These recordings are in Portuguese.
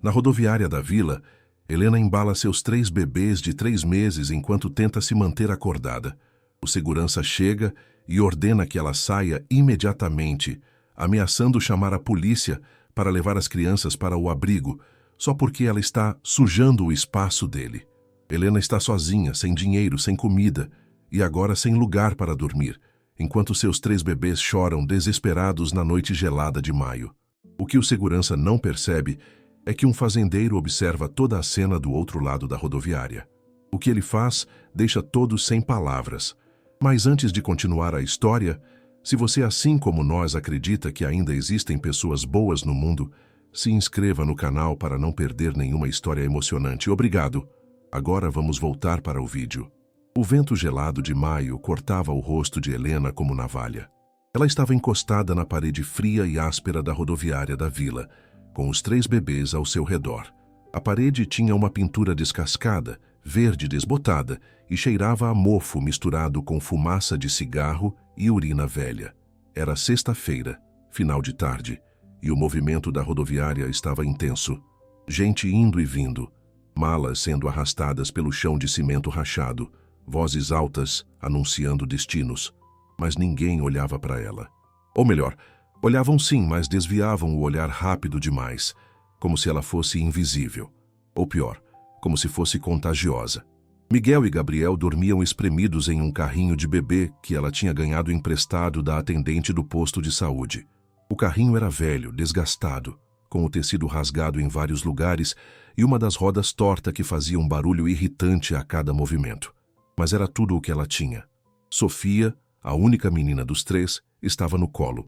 Na rodoviária da vila, Helena embala seus 3 bebês de 3 meses enquanto tenta se manter acordada. O segurança chega e ordena que ela saia imediatamente, ameaçando chamar a polícia para levar as crianças para o abrigo, só porque ela está sujando o espaço dele. Helena está sozinha, sem dinheiro, sem comida e agora sem lugar para dormir, enquanto seus 3 bebês choram desesperados na noite gelada de maio. O que o segurança não percebe é que um fazendeiro observa toda a cena do outro lado da rodoviária. O que ele faz deixa todos sem palavras. Mas antes de continuar a história, se você, assim como nós, acredita que ainda existem pessoas boas no mundo, se inscreva no canal para não perder nenhuma história emocionante. Obrigado! Agora vamos voltar para o vídeo. O vento gelado de maio cortava o rosto de Helena como navalha. Ela estava encostada na parede fria e áspera da rodoviária da vila, com os 3 bebês ao seu redor. A parede tinha uma pintura descascada, verde desbotada, e cheirava a mofo misturado com fumaça de cigarro e urina velha. Era sexta-feira, final de tarde, e o movimento da rodoviária estava intenso. Gente indo e vindo, malas sendo arrastadas pelo chão de cimento rachado, vozes altas anunciando destinos, mas ninguém olhava para ela. Ou melhor, olhavam sim, mas desviavam o olhar rápido demais, como se ela fosse invisível. Ou pior, como se fosse contagiosa. Miguel e Gabriel dormiam espremidos em um carrinho de bebê que ela tinha ganhado emprestado da atendente do posto de saúde. O carrinho era velho, desgastado, com o tecido rasgado em vários lugares e uma das rodas torta que fazia um barulho irritante a cada movimento. Mas era tudo o que ela tinha. Sofia, a única menina dos 3, estava no colo.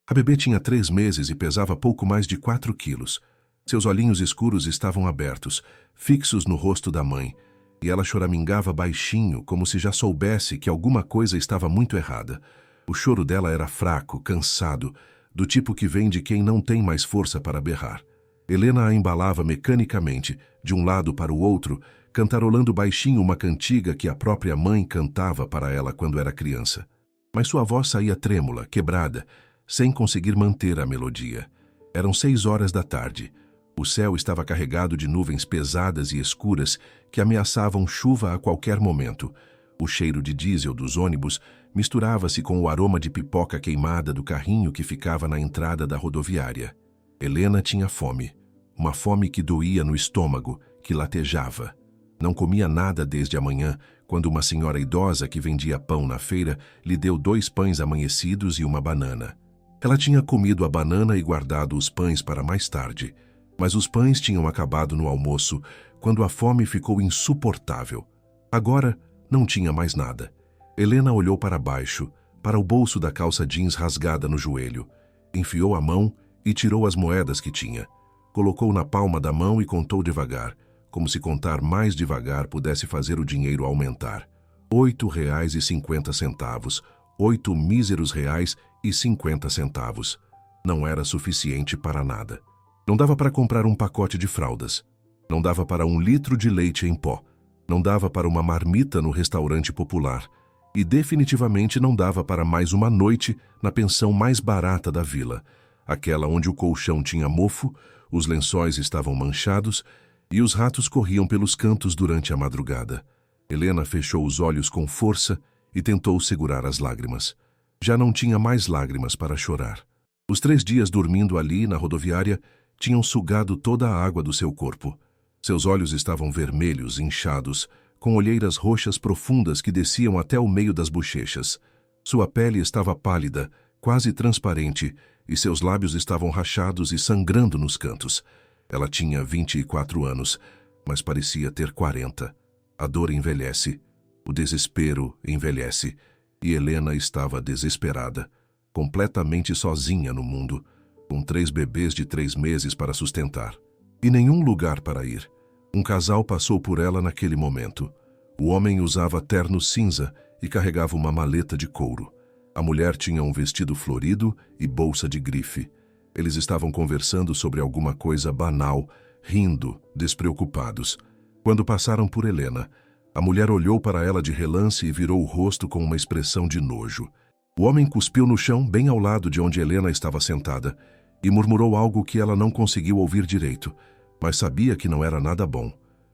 A bebê tinha 3 meses e pesava pouco mais de 4 quilos. Seus olhinhos escuros estavam abertos, fixos no rosto da mãe, e ela choramingava baixinho, como se já soubesse que alguma coisa estava muito errada. O choro dela era fraco, cansado, do tipo que vem de quem não tem mais força para berrar. Helena a embalava mecanicamente, de um lado para o outro, cantarolando baixinho uma cantiga que a própria mãe cantava para ela quando era criança. Mas sua voz saía trêmula, quebrada, sem conseguir manter a melodia. Eram 6 horas da tarde. O céu estava carregado de nuvens pesadas e escuras que ameaçavam chuva a qualquer momento. O cheiro de diesel dos ônibus misturava-se com o aroma de pipoca queimada do carrinho que ficava na entrada da rodoviária. Helena tinha fome. Uma fome que doía no estômago, que latejava. Não comia nada desde a manhã, quando uma senhora idosa que vendia pão na feira lhe deu 2 pães amanhecidos e uma banana. Ela tinha comido a banana e guardado os pães para mais tarde. Mas os pães tinham acabado no almoço, quando a fome ficou insuportável. Agora, não tinha mais nada. Helena olhou para baixo, para o bolso da calça jeans rasgada no joelho. Enfiou a mão e tirou as moedas que tinha. Colocou na palma da mão e contou devagar, como se contar mais devagar pudesse fazer o dinheiro aumentar. R$8,50. 8 míseros reais e 50 centavos. Não era suficiente para nada. Não dava para comprar um pacote de fraldas. Não dava para 1 litro de leite em pó. Não dava para uma marmita no restaurante popular. E definitivamente não dava para mais uma noite na pensão mais barata da vila, aquela onde o colchão tinha mofo, os lençóis estavam manchados e os ratos corriam pelos cantos durante a madrugada. Helena fechou os olhos com força e tentou segurar as lágrimas. Já não tinha mais lágrimas para chorar. Os 3 dias dormindo ali na rodoviária tinham sugado toda a água do seu corpo. Seus olhos estavam vermelhos, inchados, com olheiras roxas profundas que desciam até o meio das bochechas. Sua pele estava pálida, quase transparente, e seus lábios estavam rachados e sangrando nos cantos. Ela tinha 24 anos, mas parecia ter 40. A dor envelhece, o desespero envelhece, e Helena estava desesperada, completamente sozinha no mundo, com 3 bebês de 3 meses para sustentar. E nenhum lugar para ir. Um casal passou por ela naquele momento. O homem usava terno cinza e carregava uma maleta de couro. A mulher tinha um vestido florido e bolsa de grife. Eles estavam conversando sobre alguma coisa banal, rindo, despreocupados. Quando passaram por Helena, a mulher olhou para ela de relance e virou o rosto com uma expressão de nojo. O homem cuspiu no chão bem ao lado de onde Helena estava sentada e murmurou algo que ela não conseguiu ouvir direito, mas sabia que não era nada bom.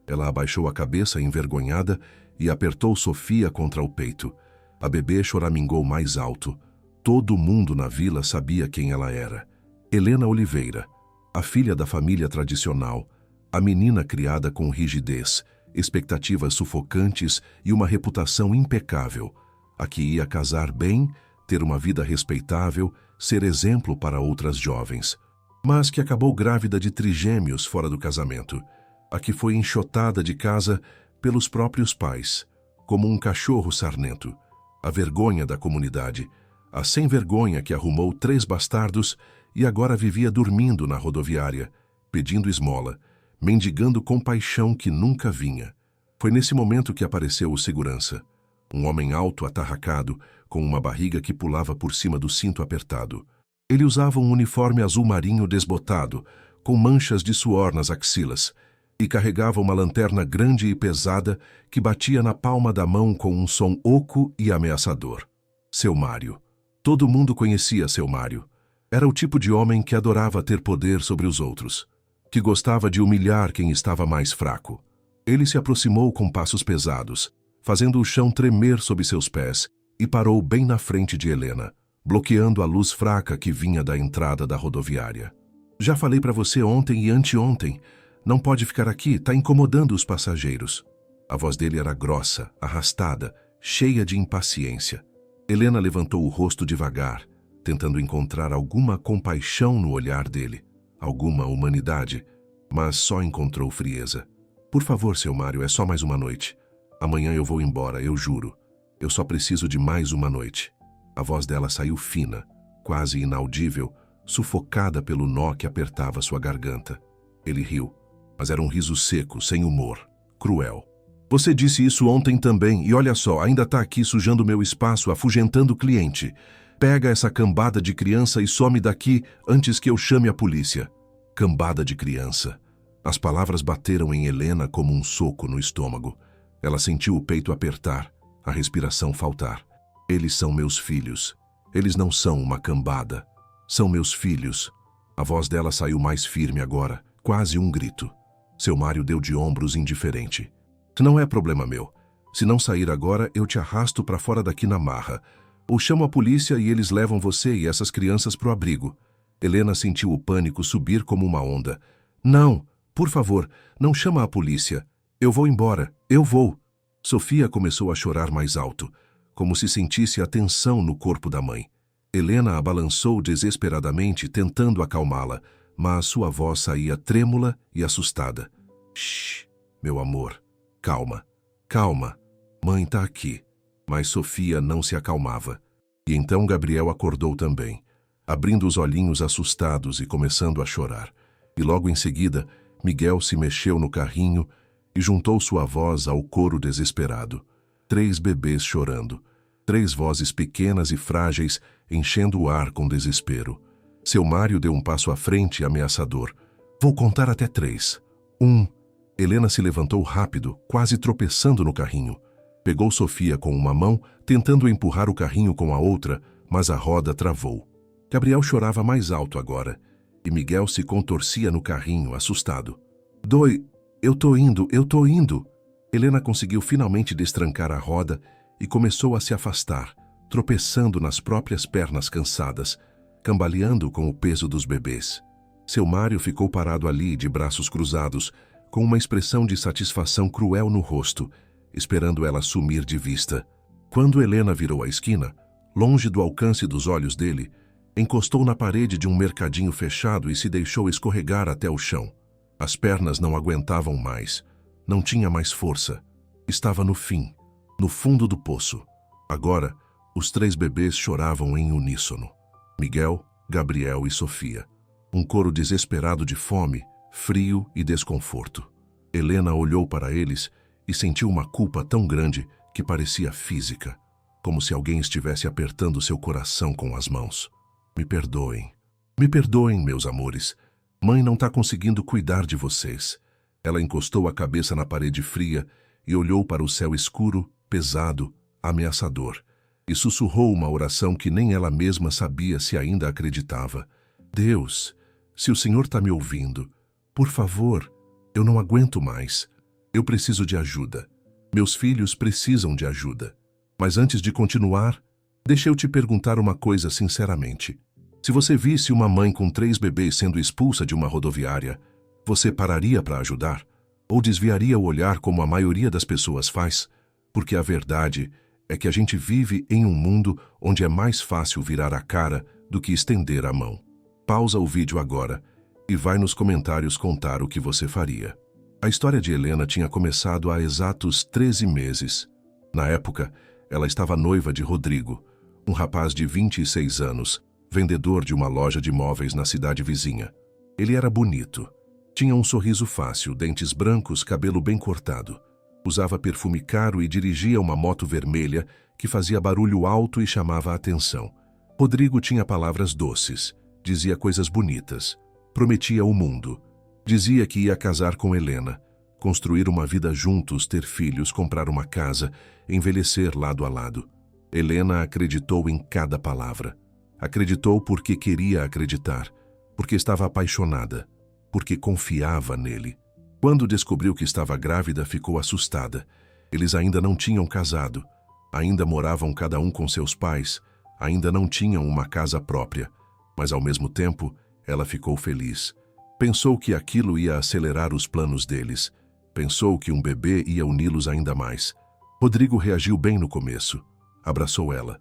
Ela abaixou a cabeça envergonhada e apertou Sofia contra o peito. A bebê choramingou mais alto. Todo mundo na vila sabia quem ela era. Helena Oliveira, a filha da família tradicional, a menina criada com rigidez, expectativas sufocantes e uma reputação impecável, a que ia casar bem, ter uma vida respeitável, ser exemplo para outras jovens, mas que acabou grávida de trigêmeos fora do casamento, a que foi enxotada de casa pelos próprios pais, como um cachorro sarnento, a vergonha da comunidade, a sem-vergonha que arrumou 3 bastardos e agora vivia dormindo na rodoviária, pedindo esmola, mendigando compaixão que nunca vinha. Foi nesse momento que apareceu o segurança, um homem alto atarracado, com uma barriga que pulava por cima do cinto apertado. Ele usava um uniforme azul marinho desbotado, com manchas de suor nas axilas, e carregava uma lanterna grande e pesada que batia na palma da mão com um som oco e ameaçador. Seu Mário. Todo mundo conhecia Seu Mário. Era o tipo de homem que adorava ter poder sobre os outros, que gostava de humilhar quem estava mais fraco. Ele se aproximou com passos pesados, fazendo o chão tremer sob seus pés, e parou bem na frente de Helena, bloqueando a luz fraca que vinha da entrada da rodoviária. Já falei para você ontem e anteontem. Não pode ficar aqui, tá incomodando os passageiros. A voz dele era grossa, arrastada, cheia de impaciência. Helena levantou o rosto devagar, tentando encontrar alguma compaixão no olhar dele, alguma humanidade, mas só encontrou frieza. Por favor, seu Mário, é só mais uma noite. Amanhã eu vou embora, eu juro. Eu só preciso de mais uma noite. A voz dela saiu fina, quase inaudível, sufocada pelo nó que apertava sua garganta. Ele riu, mas era um riso seco, sem humor, cruel. Você disse isso ontem também, e olha só, ainda tá aqui sujando meu espaço, afugentando o cliente. Pega essa cambada de criança e some daqui antes que eu chame a polícia. Cambada de criança. As palavras bateram em Helena como um soco no estômago. Ela sentiu o peito apertar, a respiração faltar. Eles são meus filhos. Eles não são uma cambada. São meus filhos. A voz dela saiu mais firme agora, quase um grito. Seu Mário deu de ombros indiferente. Não é problema meu. Se não sair agora, eu te arrasto para fora daqui na marra. Ou chamo a polícia e eles levam você e essas crianças pro abrigo. Helena sentiu o pânico subir como uma onda. Não, por favor, não chama a polícia. Eu vou embora, eu vou. Sofia começou a chorar mais alto, como se sentisse a tensão no corpo da mãe. Helena a balançou desesperadamente, tentando acalmá-la, mas sua voz saía trêmula e assustada. Shh, meu amor, calma, calma, mãe tá aqui. Mas Sofia não se acalmava. E então Gabriel acordou também, abrindo os olhinhos assustados e começando a chorar. E logo em seguida, Miguel se mexeu no carrinho e juntou sua voz ao coro desesperado. 3 bebês chorando, 3 vozes pequenas e frágeis enchendo o ar com desespero. Seu Mário deu um passo à frente, ameaçador. Vou contar até 3. 1. Helena se levantou rápido, quase tropeçando no carrinho. Pegou Sofia com uma mão, tentando empurrar o carrinho com a outra, mas a roda travou. Gabriel chorava mais alto agora, e Miguel se contorcia no carrinho, assustado. Doi, eu tô indo, eu tô indo. Helena conseguiu finalmente destrancar a roda e começou a se afastar, tropeçando nas próprias pernas cansadas, cambaleando com o peso dos bebês. Seu Mário ficou parado ali, de braços cruzados, com uma expressão de satisfação cruel no rosto, esperando ela sumir de vista. Quando Helena virou a esquina, longe do alcance dos olhos dele, encostou na parede de um mercadinho fechado e se deixou escorregar até o chão. As pernas não aguentavam mais. Não tinha mais força. Estava no fim, no fundo do poço. Agora, os 3 bebês choravam em uníssono. Miguel, Gabriel e Sofia. Um coro desesperado de fome, frio e desconforto. Helena olhou para eles e sentiu uma culpa tão grande que parecia física, como se alguém estivesse apertando seu coração com as mãos. Me perdoem, meus amores. Mãe não está conseguindo cuidar de vocês. Ela encostou a cabeça na parede fria e olhou para o céu escuro, pesado, ameaçador, e sussurrou uma oração que nem ela mesma sabia se ainda acreditava. Deus, se o Senhor está me ouvindo, por favor, Eu não aguento mais. Eu preciso de ajuda. Meus filhos precisam de ajuda. Mas antes de continuar, deixa eu te perguntar uma coisa sinceramente. Se você visse uma mãe com 3 bebês sendo expulsa de uma rodoviária, você pararia para ajudar? Ou desviaria o olhar como a maioria das pessoas faz? Porque a verdade é que a gente vive em um mundo onde é mais fácil virar a cara do que estender a mão. Pausa o vídeo agora e vai nos comentários contar o que você faria. A história de Helena tinha começado há exatos 13 meses. Na época, ela estava noiva de Rodrigo, um rapaz de 26 anos, vendedor de uma loja de móveis na cidade vizinha. Ele era bonito. Tinha um sorriso fácil, dentes brancos, cabelo bem cortado. Usava perfume caro e dirigia uma moto vermelha que fazia barulho alto e chamava a atenção. Rodrigo tinha palavras doces, dizia coisas bonitas, prometia o mundo. Dizia que ia casar com Helena, construir uma vida juntos, ter filhos, comprar uma casa, envelhecer lado a lado. Helena acreditou em cada palavra. Acreditou porque queria acreditar, porque estava apaixonada, porque confiava nele. Quando descobriu que estava grávida, ficou assustada. Eles ainda não tinham casado, ainda moravam cada um com seus pais, ainda não tinham uma casa própria, mas ao mesmo tempo ela ficou feliz. Pensou que aquilo ia acelerar os planos deles. Pensou que um bebê ia uni-los ainda mais. Rodrigo reagiu bem no começo. Abraçou ela.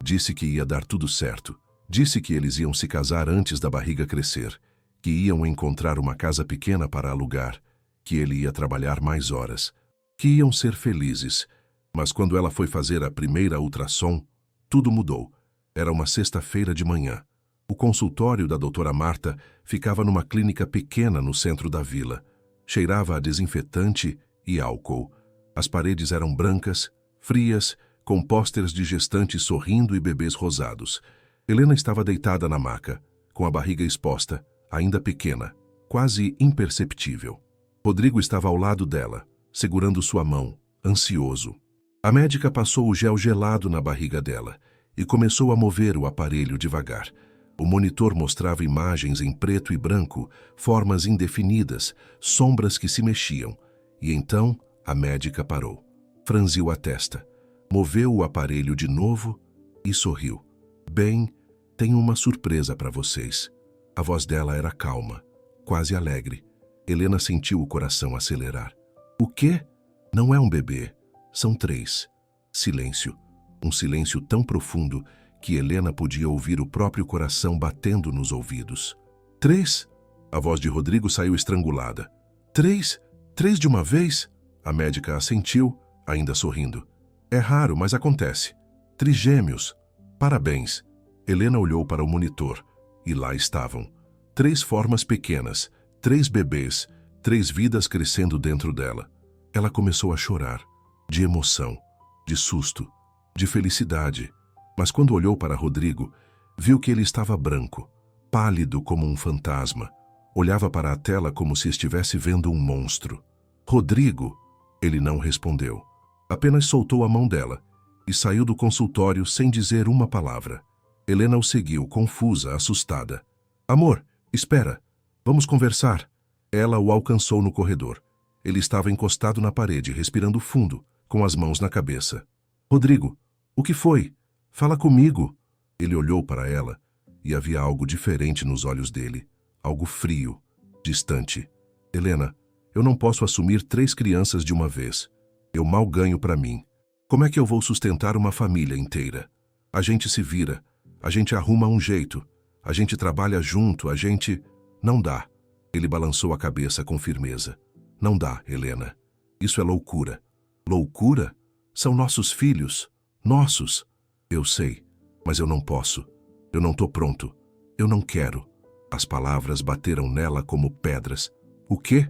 Disse que ia dar tudo certo. Disse que eles iam se casar antes da barriga crescer, que iam encontrar uma casa pequena para alugar, que ele ia trabalhar mais horas, que iam ser felizes. Mas quando ela foi fazer a primeira ultrassom, tudo mudou. Era uma sexta-feira de manhã. O consultório da doutora Marta ficava numa clínica pequena no centro da vila. Cheirava a desinfetante e álcool. As paredes eram brancas, frias, com pósteres de gestantes sorrindo e bebês rosados. Helena estava deitada na maca, com a barriga exposta, ainda pequena, quase imperceptível. Rodrigo estava ao lado dela, segurando sua mão, ansioso. A médica passou o gel gelado na barriga dela e começou a mover o aparelho devagar. O monitor mostrava imagens em preto e branco, formas indefinidas, sombras que se mexiam. E então a médica parou, franziu a testa, moveu o aparelho de novo e sorriu. Bem, tenho uma surpresa para vocês. A voz dela era calma, quase alegre. Helena sentiu o coração acelerar. O quê? Não é um bebê. São 3. Silêncio. Um silêncio tão profundo que Helena podia ouvir o próprio coração batendo nos ouvidos. 3? A voz de Rodrigo saiu estrangulada. 3? 3 de uma vez? A médica assentiu, ainda sorrindo. É raro, mas acontece. Trigêmeos. Parabéns. Helena olhou para o monitor, e lá estavam. 3 formas pequenas, 3 bebês, 3 vidas crescendo dentro dela. Ela começou a chorar, de emoção, de susto, de felicidade. Mas quando olhou para Rodrigo, viu que ele estava branco, pálido como um fantasma. Olhava para a tela como se estivesse vendo um monstro. Rodrigo! Ele não respondeu. Apenas soltou a mão dela e saiu do consultório sem dizer uma palavra. Helena o seguiu, confusa, assustada. Amor, espera. Vamos conversar. Ela o alcançou no corredor. Ele estava encostado na parede, respirando fundo, com as mãos na cabeça. Rodrigo, o que foi? Fala comigo. Ele olhou para ela e havia algo diferente nos olhos dele. Algo frio, distante. Helena, eu não posso assumir 3 crianças de uma vez. Eu mal ganho para mim. Como é que eu vou sustentar uma família inteira? A gente se vira. A gente arruma um jeito. A gente trabalha junto, a gente... Não dá. Ele balançou a cabeça com firmeza. Não dá, Helena. Isso é loucura. Loucura? São nossos filhos. Nossos. Eu sei, mas eu não posso. Eu não tô pronto. Eu não quero. As palavras bateram nela como pedras. O quê?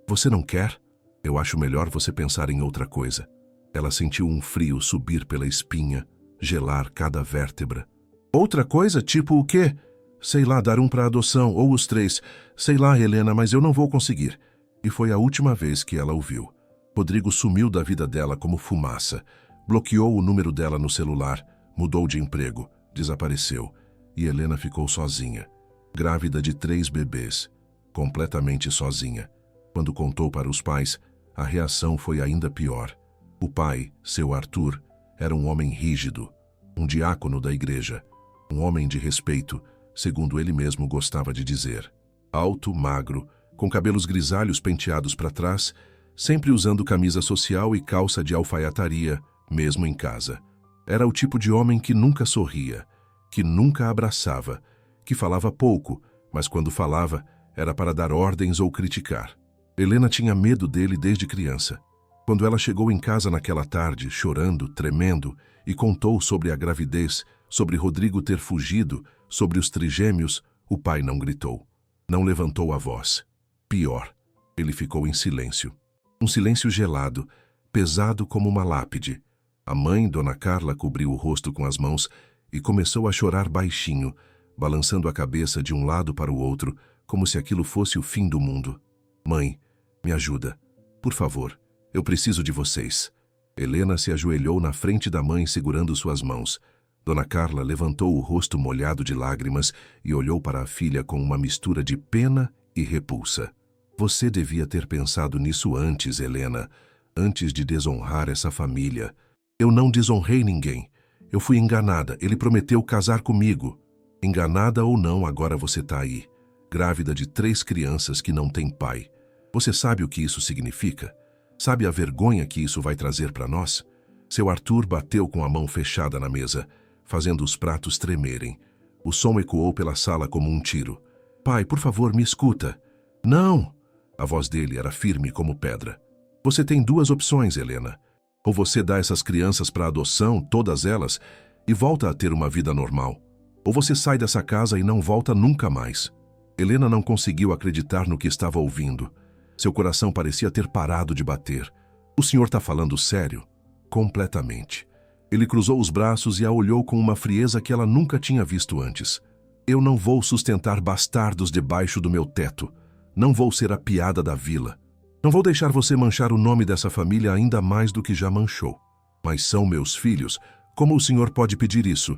Você não quer? Eu acho melhor você pensar em outra coisa. Ela sentiu um frio subir pela espinha, gelar cada vértebra. Outra coisa? Tipo o quê? Sei lá, dar um para adoção, ou os 3. Sei lá, Helena, mas eu não vou conseguir. E foi a última vez que ela ouviu. Rodrigo sumiu da vida dela como fumaça. Bloqueou o número dela no celular, mudou de emprego, desapareceu. E Helena ficou sozinha, grávida de 3 bebês, completamente sozinha. Quando contou para os pais, a reação foi ainda pior. O pai, seu Arthur, era um homem rígido, um diácono da igreja, um homem de respeito, segundo ele mesmo gostava de dizer. Alto, magro, com cabelos grisalhos penteados para trás, sempre usando camisa social e calça de alfaiataria, mesmo em casa. Era o tipo de homem que nunca sorria, que nunca abraçava, que falava pouco, mas quando falava, era para dar ordens ou criticar. Helena tinha medo dele desde criança. Quando ela chegou em casa naquela tarde, chorando, tremendo, e contou sobre a gravidez, sobre Rodrigo ter fugido, sobre os trigêmeos, o pai não gritou. Não levantou a voz. Pior, ele ficou em silêncio. Um silêncio gelado, pesado como uma lápide. A mãe, Dona Carla, cobriu o rosto com as mãos e começou a chorar baixinho, balançando a cabeça de um lado para o outro, como se aquilo fosse o fim do mundo. Mãe, me ajuda. Por favor, eu preciso de vocês. Helena se ajoelhou na frente da mãe segurando suas mãos. Dona Carla levantou o rosto molhado de lágrimas e olhou para a filha com uma mistura de pena e repulsa. Você devia ter pensado nisso antes, Helena, antes de desonrar essa família. Eu não desonrei ninguém. Eu fui enganada. Ele prometeu casar comigo. Enganada ou não, agora você está aí, grávida de 3 crianças que não têm pai. Você sabe o que isso significa? Sabe a vergonha que isso vai trazer para nós? Seu Arthur bateu com a mão fechada na mesa, fazendo os pratos tremerem. O som ecoou pela sala como um tiro. Pai, por favor, me escuta. Não! A voz dele era firme como pedra. Você tem 2 opções, Helena. Ou você dá essas crianças para adoção, todas elas, e volta a ter uma vida normal. Ou você sai dessa casa e não volta nunca mais. Helena não conseguiu acreditar no que estava ouvindo. Seu coração parecia ter parado de bater. O senhor está falando sério? Completamente. Ele cruzou os braços e a olhou com uma frieza que ela nunca tinha visto antes. Eu não vou sustentar bastardos debaixo do meu teto. Não vou ser a piada da vila. Não vou deixar você manchar o nome dessa família ainda mais do que já manchou. Mas são meus filhos. Como o senhor pode pedir isso?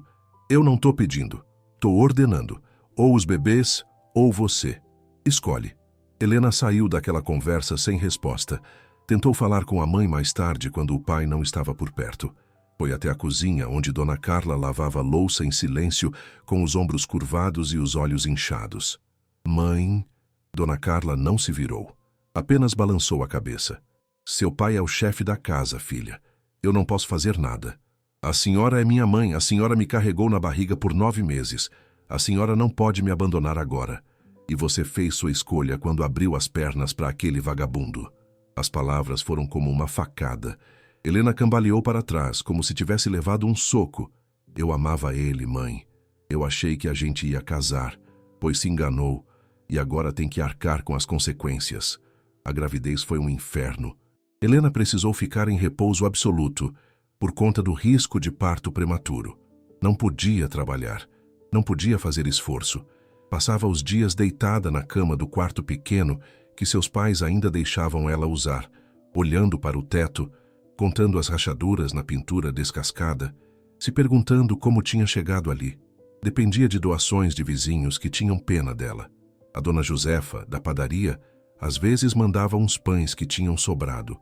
Eu não estou pedindo. Estou ordenando. Ou os bebês, ou você. Escolhe. Helena saiu daquela conversa sem resposta. Tentou falar com a mãe mais tarde, quando o pai não estava por perto. Foi até a cozinha, onde Dona Carla lavava louça em silêncio, com os ombros curvados e os olhos inchados. Mãe... Dona Carla não se virou. Apenas balançou a cabeça. Seu pai é o chefe da casa, filha. Eu não posso fazer nada. A senhora é minha mãe, a senhora me carregou na barriga por 9 meses. A senhora não pode me abandonar agora. E você fez sua escolha quando abriu as pernas para aquele vagabundo. As palavras foram como uma facada. Helena cambaleou para trás, como se tivesse levado um soco. Eu amava ele, mãe. Eu achei que a gente ia casar, pois se enganou, e agora tem que arcar com as consequências. A gravidez foi um inferno. Helena precisou ficar em repouso absoluto, por conta do risco de parto prematuro. Não podia trabalhar, não podia fazer esforço. Passava os dias deitada na cama do quarto pequeno que seus pais ainda deixavam ela usar, olhando para o teto, contando as rachaduras na pintura descascada, se perguntando como tinha chegado ali. Dependia de doações de vizinhos que tinham pena dela. A dona Josefa, da padaria, às vezes mandava uns pães que tinham sobrado.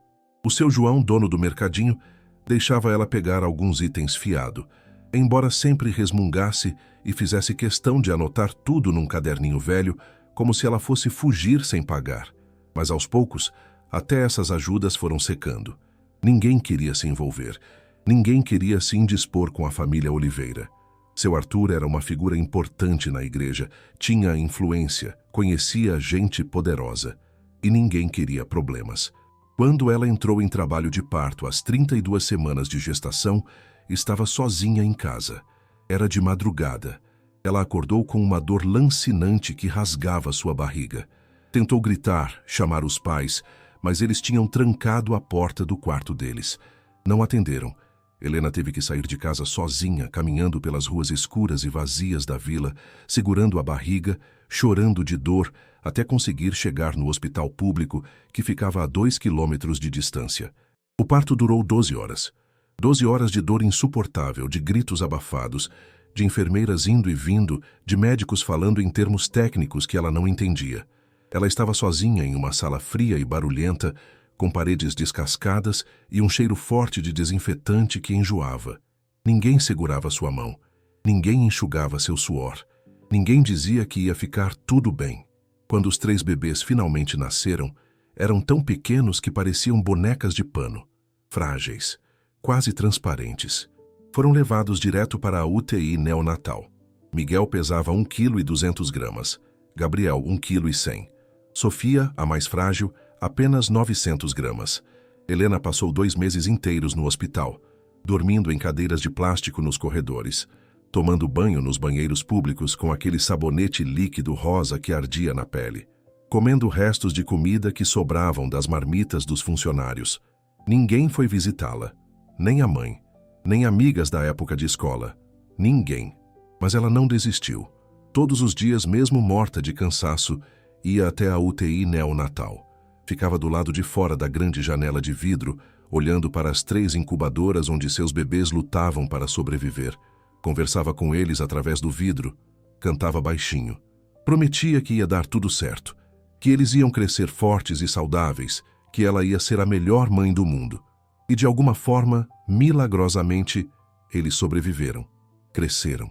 O seu João, dono do mercadinho, deixava ela pegar alguns itens fiado, embora sempre resmungasse e fizesse questão de anotar tudo num caderninho velho, como se ela fosse fugir sem pagar. Mas aos poucos, até essas ajudas foram secando. Ninguém queria se envolver. Ninguém queria se indispor com a família Oliveira. Seu Arthur era uma figura importante na igreja, tinha influência, conhecia gente poderosa. E ninguém queria problemas. Quando ela entrou em trabalho de parto às 32 semanas de gestação, estava sozinha em casa. Era de madrugada. Ela acordou com uma dor lancinante que rasgava sua barriga. Tentou gritar, chamar os pais, mas eles tinham trancado a porta do quarto deles. Não atenderam. Helena teve que sair de casa sozinha, caminhando pelas ruas escuras e vazias da vila, segurando a barriga, chorando de dor, até conseguir chegar no hospital público, que ficava a 2 quilômetros de distância. O parto durou 12 horas. 12 horas de dor insuportável, de gritos abafados, de enfermeiras indo e vindo, de médicos falando em termos técnicos que ela não entendia. Ela estava sozinha em uma sala fria e barulhenta, com paredes descascadas e um cheiro forte de desinfetante que enjoava. Ninguém segurava sua mão. Ninguém enxugava seu suor. Ninguém dizia que ia ficar tudo bem. Quando os 3 bebês finalmente nasceram, eram tão pequenos que pareciam bonecas de pano, frágeis, quase transparentes. Foram levados direto para a UTI neonatal. Miguel pesava 1,2 kg, Gabriel 1,1 kg. Sofia, a mais frágil, apenas 900 gramas. Helena passou 2 meses inteiros no hospital, dormindo em cadeiras de plástico nos corredores, tomando banho nos banheiros públicos com aquele sabonete líquido rosa que ardia na pele, comendo restos de comida que sobravam das marmitas dos funcionários. Ninguém foi visitá-la, nem a mãe, nem amigas da época de escola. Ninguém. Mas ela não desistiu. Todos os dias, mesmo morta de cansaço, ia até a UTI neonatal. Ficava do lado de fora da grande janela de vidro, olhando para as 3 incubadoras onde seus bebês lutavam para sobreviver. Conversava com eles através do vidro, cantava baixinho. Prometia que ia dar tudo certo, que eles iam crescer fortes e saudáveis, que ela ia ser a melhor mãe do mundo. E de alguma forma, milagrosamente, eles sobreviveram, cresceram,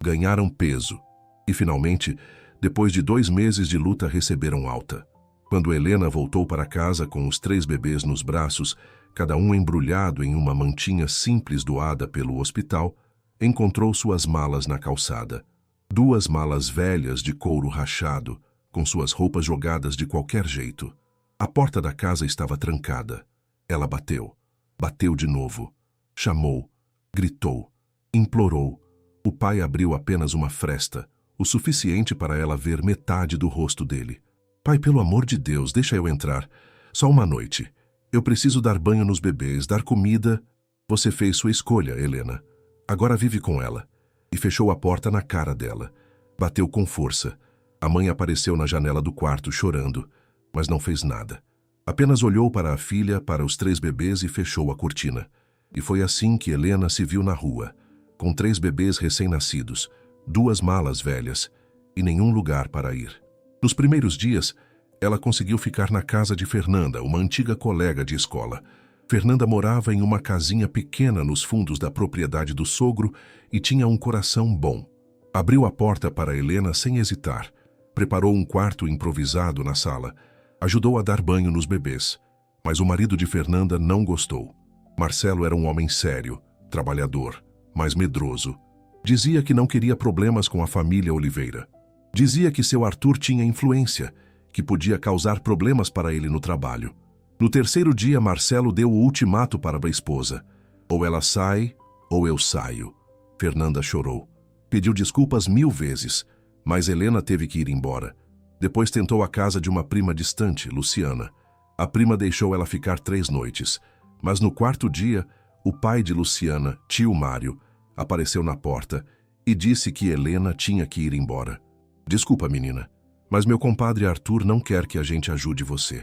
ganharam peso e finalmente, depois de 2 meses de luta, receberam alta. Quando Helena voltou para casa com os 3 bebês nos braços, cada um embrulhado em uma mantinha simples doada pelo hospital, encontrou suas malas na calçada. 2 malas velhas de couro rachado, com suas roupas jogadas de qualquer jeito. A porta da casa estava trancada. Ela bateu. Bateu de novo. Chamou. Gritou. Implorou. O pai abriu apenas uma fresta, o suficiente para ela ver metade do rosto dele. Pai, pelo amor de Deus, deixa eu entrar. Só uma noite. Eu preciso dar banho nos bebês, dar comida. Você fez sua escolha, Helena. Agora vive com ela. E fechou a porta na cara dela. Bateu com força. A mãe apareceu na janela do quarto chorando, mas não fez nada. Apenas olhou para a filha, para os 3 bebês e fechou a cortina. E foi assim que Helena se viu na rua, com 3 bebês recém-nascidos, 2 malas velhas e nenhum lugar para ir. Nos primeiros dias, ela conseguiu ficar na casa de Fernanda, uma antiga colega de escola. Fernanda morava em uma casinha pequena nos fundos da propriedade do sogro e tinha um coração bom. Abriu a porta para Helena sem hesitar. Preparou um quarto improvisado na sala. Ajudou a dar banho nos bebês. Mas o marido de Fernanda não gostou. Marcelo era um homem sério, trabalhador, mas medroso. Dizia que não queria problemas com a família Oliveira. Dizia que seu Arthur tinha influência, que podia causar problemas para ele no trabalho. No 3º dia, Marcelo deu o ultimato para a esposa. Ou ela sai, ou eu saio. Fernanda chorou. Pediu desculpas 1000 vezes, mas Helena teve que ir embora. Depois tentou a casa de uma prima distante, Luciana. A prima deixou ela ficar 3 noites, mas no 4º dia, o pai de Luciana, tio Mário, apareceu na porta e disse que Helena tinha que ir embora. Desculpa, menina, mas meu compadre Arthur não quer que a gente ajude você,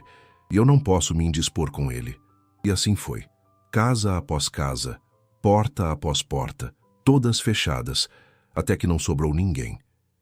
e eu não posso me indispor com ele. E assim foi. Casa após casa, porta após porta, todas fechadas, até que não sobrou ninguém.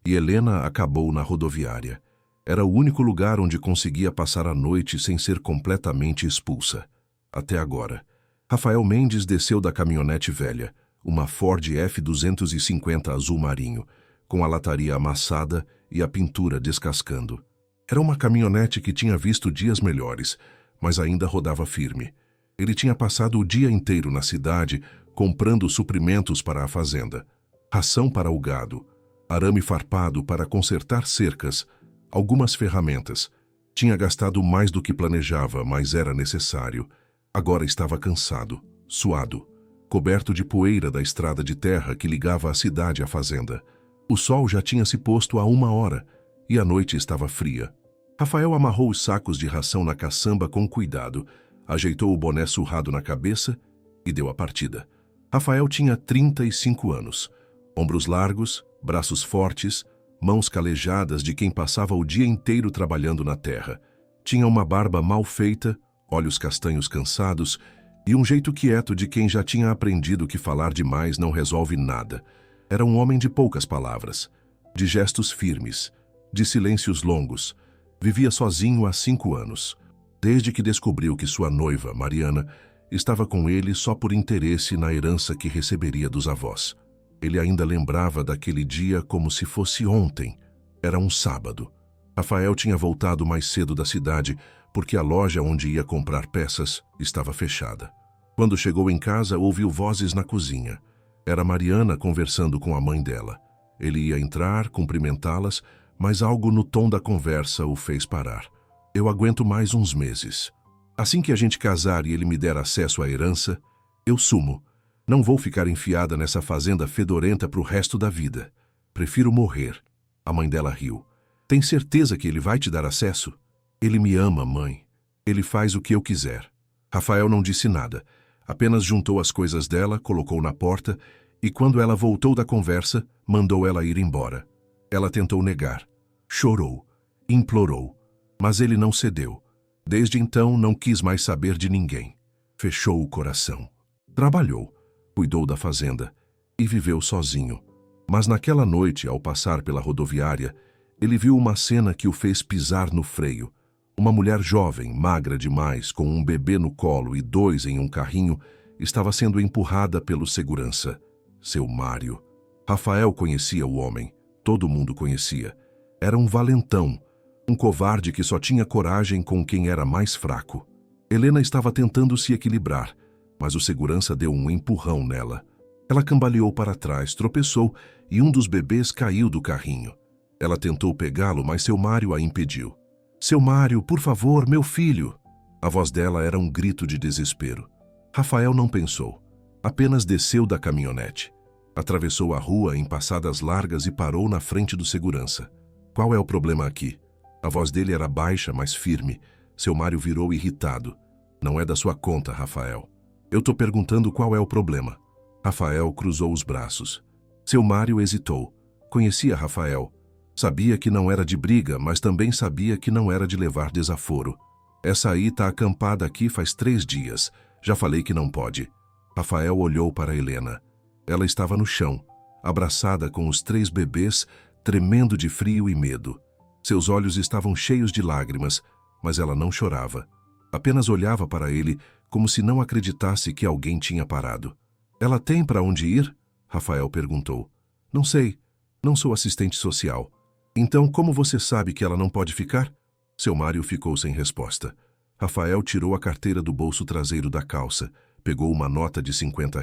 E Helena acabou na rodoviária. Era o único lugar onde conseguia passar a noite sem ser completamente expulsa. Até agora. Rafael Mendes desceu da caminhonete velha, uma Ford F-250 azul marinho, com a lataria amassada e a pintura descascando. Era uma caminhonete que tinha visto dias melhores, mas ainda rodava firme. Ele tinha passado o dia inteiro na cidade comprando suprimentos para a fazenda, ração para o gado, arame farpado para consertar cercas, algumas ferramentas. Tinha gastado mais do que planejava, mas era necessário. Agora estava cansado, suado, coberto de poeira da estrada de terra que ligava a cidade à fazenda. O sol já tinha se posto há 1 hora e a noite estava fria. Rafael amarrou os sacos de ração na caçamba com cuidado, ajeitou o boné surrado na cabeça e deu a partida. Rafael tinha 35 anos, ombros largos, braços fortes, mãos calejadas de quem passava o dia inteiro trabalhando na terra. Tinha uma barba mal feita, olhos castanhos cansados e um jeito quieto de quem já tinha aprendido que falar demais não resolve nada. Era um homem de poucas palavras, de gestos firmes, de silêncios longos, Vivia sozinho há 5 anos, desde que descobriu que sua noiva, Mariana, estava com ele só por interesse na herança que receberia dos avós. Ele ainda lembrava daquele dia como se fosse ontem. Era um sábado. Rafael tinha voltado mais cedo da cidade porque a loja onde ia comprar peças estava fechada. Quando chegou em casa, ouviu vozes na cozinha. Era Mariana conversando com a mãe dela. Ele ia entrar, cumprimentá-las, mas algo no tom da conversa o fez parar. Eu aguento mais uns meses. Assim que a gente casar e ele me der acesso à herança, eu sumo. Não vou ficar enfiada nessa fazenda fedorenta pro resto da vida. Prefiro morrer. A mãe dela riu. Tem certeza que ele vai te dar acesso? Ele me ama, mãe. Ele faz o que eu quiser. Rafael não disse nada. Apenas juntou as coisas dela, colocou na porta e, quando ela voltou da conversa, mandou ela ir embora. Ela tentou negar. Chorou. Implorou. Mas ele não cedeu. Desde então, não quis mais saber de ninguém. Fechou o coração. Trabalhou, cuidou da fazenda e viveu sozinho. Mas naquela noite, ao passar pela rodoviária, ele viu uma cena que o fez pisar no freio. Uma mulher jovem, magra demais, com um bebê no colo e 2 em um carrinho, estava sendo empurrada pelo segurança. Seu Mário. Rafael conhecia o homem. Todo mundo conhecia. Era um valentão. Um covarde que só tinha coragem com quem era mais fraco. Helena estava tentando se equilibrar, mas o segurança deu um empurrão nela. Ela cambaleou para trás, tropeçou e um dos bebês caiu do carrinho. Ela tentou pegá-lo, mas seu Mário a impediu. Seu Mário, por favor, meu filho! A voz dela era um grito de desespero. Rafael não pensou. Apenas desceu da caminhonete. Atravessou a rua em passadas largas e parou na frente do segurança. Qual é o problema aqui? A voz dele era baixa, mas firme. Seu Mário virou irritado. Não é da sua conta, Rafael. Eu tô perguntando qual é o problema. Rafael cruzou os braços. Seu Mário hesitou. Conhecia Rafael. Sabia que não era de briga, mas também sabia que não era de levar desaforo. Essa aí tá acampada aqui faz 3 dias. Já falei que não pode. Rafael olhou para Helena. Ela estava no chão, abraçada com os 3 bebês, tremendo de frio e medo. Seus olhos estavam cheios de lágrimas, mas ela não chorava. Apenas olhava para ele como se não acreditasse que alguém tinha parado. Ela tem para onde ir? Rafael perguntou. Não sei. Não sou assistente social. Então, como você sabe que ela não pode ficar? Seu Mário ficou sem resposta. Rafael tirou a carteira do bolso traseiro da calça, pegou uma nota de R$ 50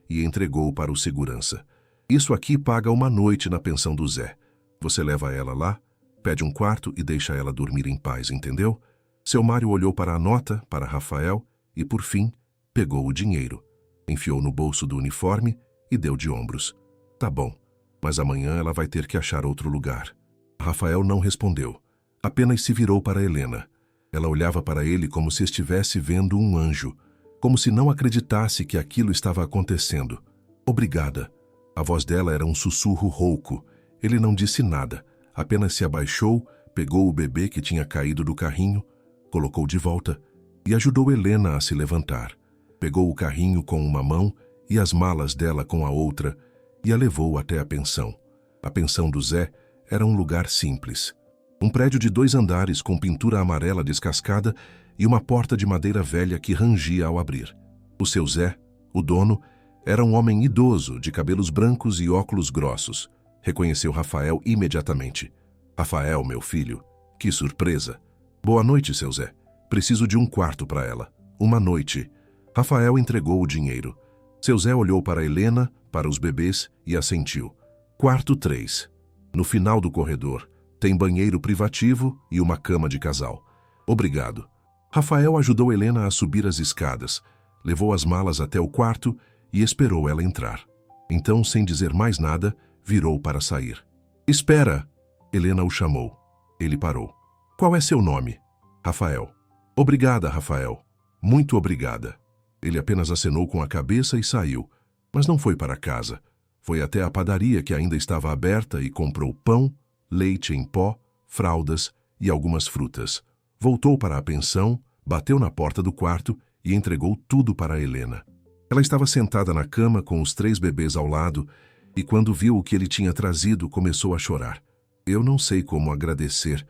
e entregou para o segurança. Isso aqui paga uma noite na pensão do Zé. Você leva ela lá, pede um quarto e deixa ela dormir em paz, entendeu? Seu Mário olhou para a nota, para Rafael e, por fim, pegou o dinheiro. Enfiou no bolso do uniforme e deu de ombros. Tá bom, mas amanhã ela vai ter que achar outro lugar. Rafael não respondeu. Apenas se virou para Helena. Ela olhava para ele como se estivesse vendo um anjo, como se não acreditasse que aquilo estava acontecendo. Obrigada. A voz dela era um sussurro rouco. Ele não disse nada, apenas se abaixou, pegou o bebê que tinha caído do carrinho, colocou de volta e ajudou Helena a se levantar. Pegou o carrinho com uma mão e as malas dela com a outra e a levou até a pensão. A pensão do Zé era um lugar simples. Um prédio de 2 andares com pintura amarela descascada e uma porta de madeira velha que rangia ao abrir. O seu Zé, o dono, era um homem idoso, de cabelos brancos e óculos grossos. Reconheceu Rafael imediatamente. Rafael, meu filho, que surpresa. Boa noite, seu Zé. Preciso de um quarto para ela. Uma noite. Rafael entregou o dinheiro. Seu Zé olhou para Helena, para os bebês e assentiu. Quarto 3. No final do corredor, tem banheiro privativo e uma cama de casal. Obrigado. Rafael ajudou Helena a subir as escadas, levou as malas até o quarto e esperou ela entrar. Então, sem dizer mais nada, virou para sair. Espera! Helena o chamou. Ele parou. Qual é seu nome? Rafael. Obrigada, Rafael. Muito obrigada. Ele apenas acenou com a cabeça e saiu, mas não foi para casa. Foi até a padaria que ainda estava aberta e comprou pão, leite em pó, fraldas e algumas frutas. Voltou para a pensão, bateu na porta do quarto e entregou tudo para Helena. Ela estava sentada na cama com os 3 bebês ao lado e quando viu o que ele tinha trazido, começou a chorar. Eu não sei como agradecer.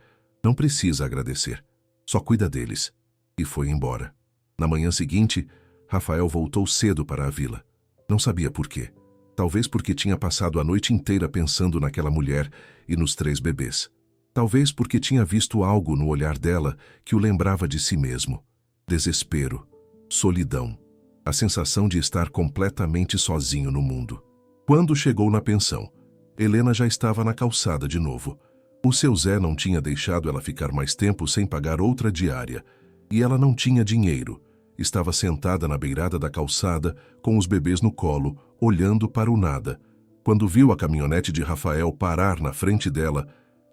Não precisa agradecer. Só cuida deles. E foi embora. Na manhã seguinte, Rafael voltou cedo para a vila. Não sabia por quê. Talvez porque tinha passado a noite inteira pensando naquela mulher e nos 3 bebês. Talvez porque tinha visto algo no olhar dela que o lembrava de si mesmo. Desespero, solidão, a sensação de estar completamente sozinho no mundo. Quando chegou na pensão, Helena já estava na calçada de novo. O seu Zé não tinha deixado ela ficar mais tempo sem pagar outra diária. E ela não tinha dinheiro. Estava sentada na beirada da calçada, com os bebês no colo, olhando para o nada. Quando viu a caminhonete de Rafael parar na frente dela,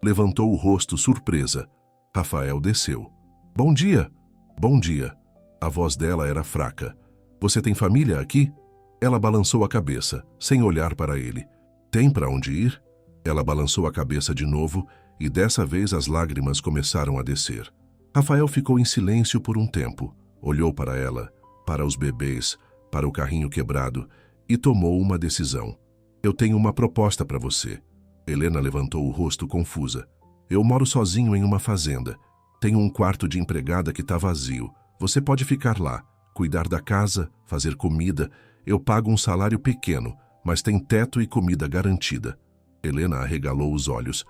levantou o rosto surpresa. Rafael desceu. Bom dia! Bom dia! A voz dela era fraca. Você tem família aqui? Ela balançou a cabeça, sem olhar para ele. Tem para onde ir? Ela balançou a cabeça de novo e dessa vez as lágrimas começaram a descer. Rafael ficou em silêncio por um tempo. Olhou para ela, para os bebês, para o carrinho quebrado e tomou uma decisão. Eu tenho uma proposta para você. Helena levantou o rosto confusa. Eu moro sozinho em uma fazenda. Tenho um quarto de empregada que está vazio. Você pode ficar lá, cuidar da casa, fazer comida. Eu pago um salário pequeno, mas tem teto e comida garantida. Helena arregalou os olhos.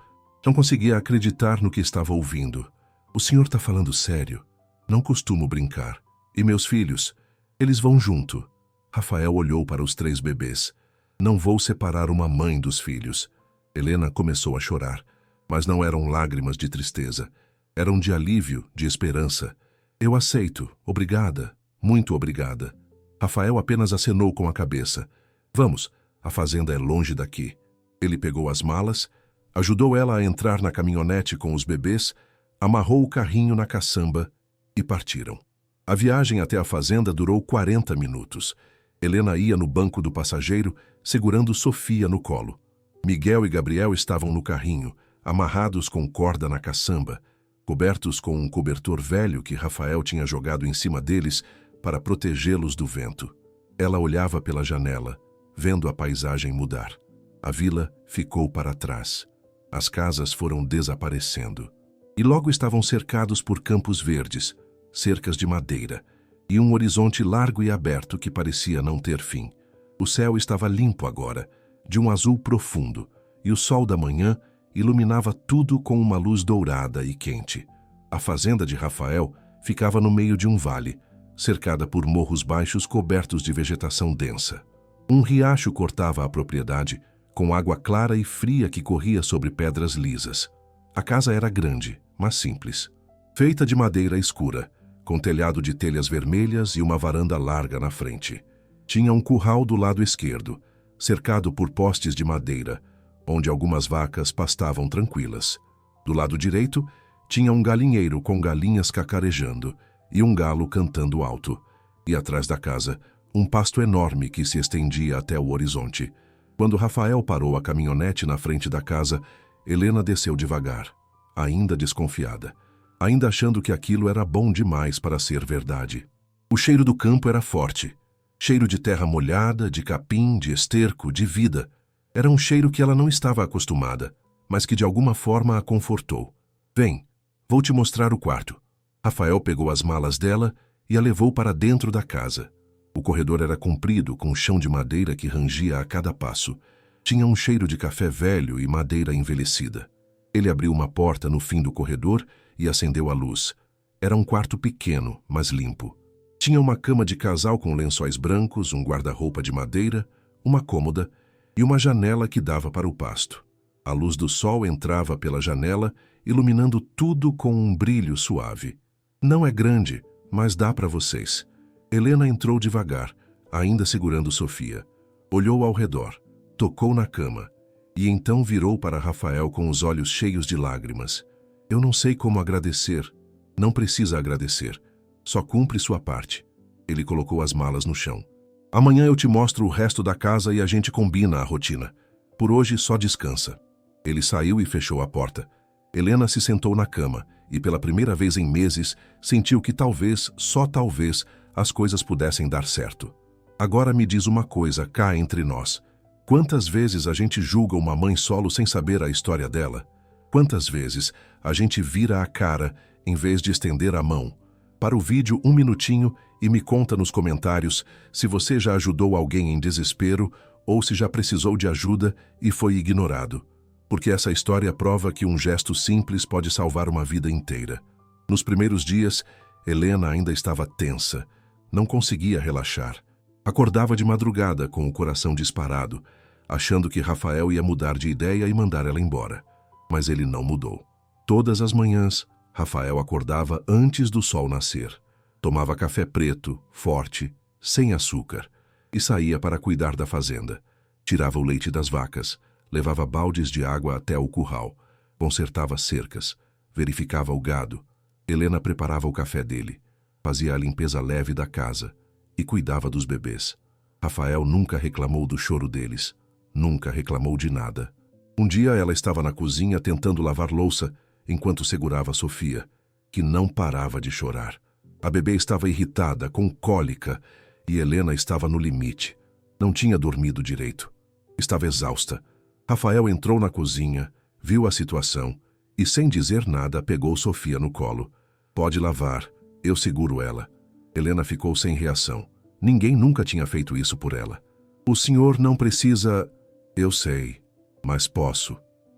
Não conseguia acreditar no que estava ouvindo. O senhor está falando sério? Não costumo brincar. E meus filhos? Eles vão junto. Rafael olhou para os 3 bebês. Não vou separar uma mãe dos filhos. Helena começou a chorar, mas não eram lágrimas de tristeza. Eram de alívio, de esperança. Eu aceito. Obrigada. Muito obrigada. Rafael apenas acenou com a cabeça. Vamos, a fazenda é longe daqui. Ele pegou as malas, ajudou ela a entrar na caminhonete com os bebês, amarrou o carrinho na caçamba e partiram. A viagem até a fazenda durou 40 minutos. Helena ia no banco do passageiro, segurando Sofia no colo. Miguel e Gabriel estavam no carrinho, amarrados com corda na caçamba, cobertos com um cobertor velho que Rafael tinha jogado em cima deles para protegê-los do vento. Ela olhava pela janela, vendo a paisagem mudar. A vila ficou para trás. As casas foram desaparecendo. E logo estavam cercados por campos verdes, cercas de madeira, e um horizonte largo e aberto que parecia não ter fim. O céu estava limpo agora, de um azul profundo, e o sol da manhã iluminava tudo com uma luz dourada e quente. A fazenda de Rafael ficava no meio de um vale, cercada por morros baixos cobertos de vegetação densa. Um riacho cortava a propriedade, com água clara e fria que corria sobre pedras lisas. A casa era grande, mas simples. Feita de madeira escura, com telhado de telhas vermelhas e uma varanda larga na frente. Tinha um curral do lado esquerdo, cercado por postes de madeira, onde algumas vacas pastavam tranquilas. Do lado direito, tinha um galinheiro com galinhas cacarejando e um galo cantando alto. E atrás da casa, um pasto enorme que se estendia até o horizonte. Quando Rafael parou a caminhonete na frente da casa, Helena desceu devagar, ainda desconfiada, ainda achando que aquilo era bom demais para ser verdade. O cheiro do campo era forte. Cheiro de terra molhada, de capim, de esterco, de vida. Era um cheiro que ela não estava acostumada, mas que de alguma forma a confortou. Vem, vou te mostrar o quarto. Rafael pegou as malas dela e a levou para dentro da casa. O corredor era comprido, com chão de madeira que rangia a cada passo. Tinha um cheiro de café velho e madeira envelhecida. Ele abriu uma porta no fim do corredor e acendeu a luz. Era um quarto pequeno, mas limpo. Tinha uma cama de casal com lençóis brancos, um guarda-roupa de madeira, uma cômoda e uma janela que dava para o pasto. A luz do sol entrava pela janela, iluminando tudo com um brilho suave. Não é grande, mas dá para vocês. Helena entrou devagar, ainda segurando Sofia. Olhou ao redor, tocou na cama e então virou para Rafael com os olhos cheios de lágrimas. Eu não sei como agradecer. Não precisa agradecer. Só cumpre sua parte. Ele colocou as malas no chão. Amanhã eu te mostro o resto da casa e a gente combina a rotina. Por hoje só descansa. Ele saiu e fechou a porta. Helena se sentou na cama e pela primeira vez em meses sentiu que talvez, só talvez, as coisas pudessem dar certo. Agora me diz uma coisa cá entre nós. Quantas vezes a gente julga uma mãe solo sem saber a história dela? Quantas vezes a gente vira a cara em vez de estender a mão? Para o vídeo 1 minutinho e me conta nos comentários se você já ajudou alguém em desespero ou se já precisou de ajuda e foi ignorado. Porque essa história prova que um gesto simples pode salvar uma vida inteira. Nos primeiros dias, Helena ainda estava tensa, não conseguia relaxar. Acordava de madrugada com o coração disparado, achando que Rafael ia mudar de ideia e mandar ela embora. Mas ele não mudou. Todas as manhãs, Rafael acordava antes do sol nascer. Tomava café preto, forte, sem açúcar, e saía para cuidar da fazenda. Tirava o leite das vacas, levava baldes de água até o curral, consertava cercas, verificava o gado. Helena preparava o café dele, fazia a limpeza leve da casa e cuidava dos bebês. Rafael nunca reclamou do choro deles, nunca reclamou de nada. Um dia ela estava na cozinha tentando lavar louça enquanto segurava Sofia, que não parava de chorar. A bebê estava irritada, com cólica, e Helena estava no limite. Não tinha dormido direito. Estava exausta. Rafael entrou na cozinha, viu a situação e, sem dizer nada, pegou Sofia no colo. Pode lavar, eu seguro ela. Helena ficou sem reação. Ninguém nunca tinha feito isso por ela. O senhor não precisa... Eu sei, mas posso.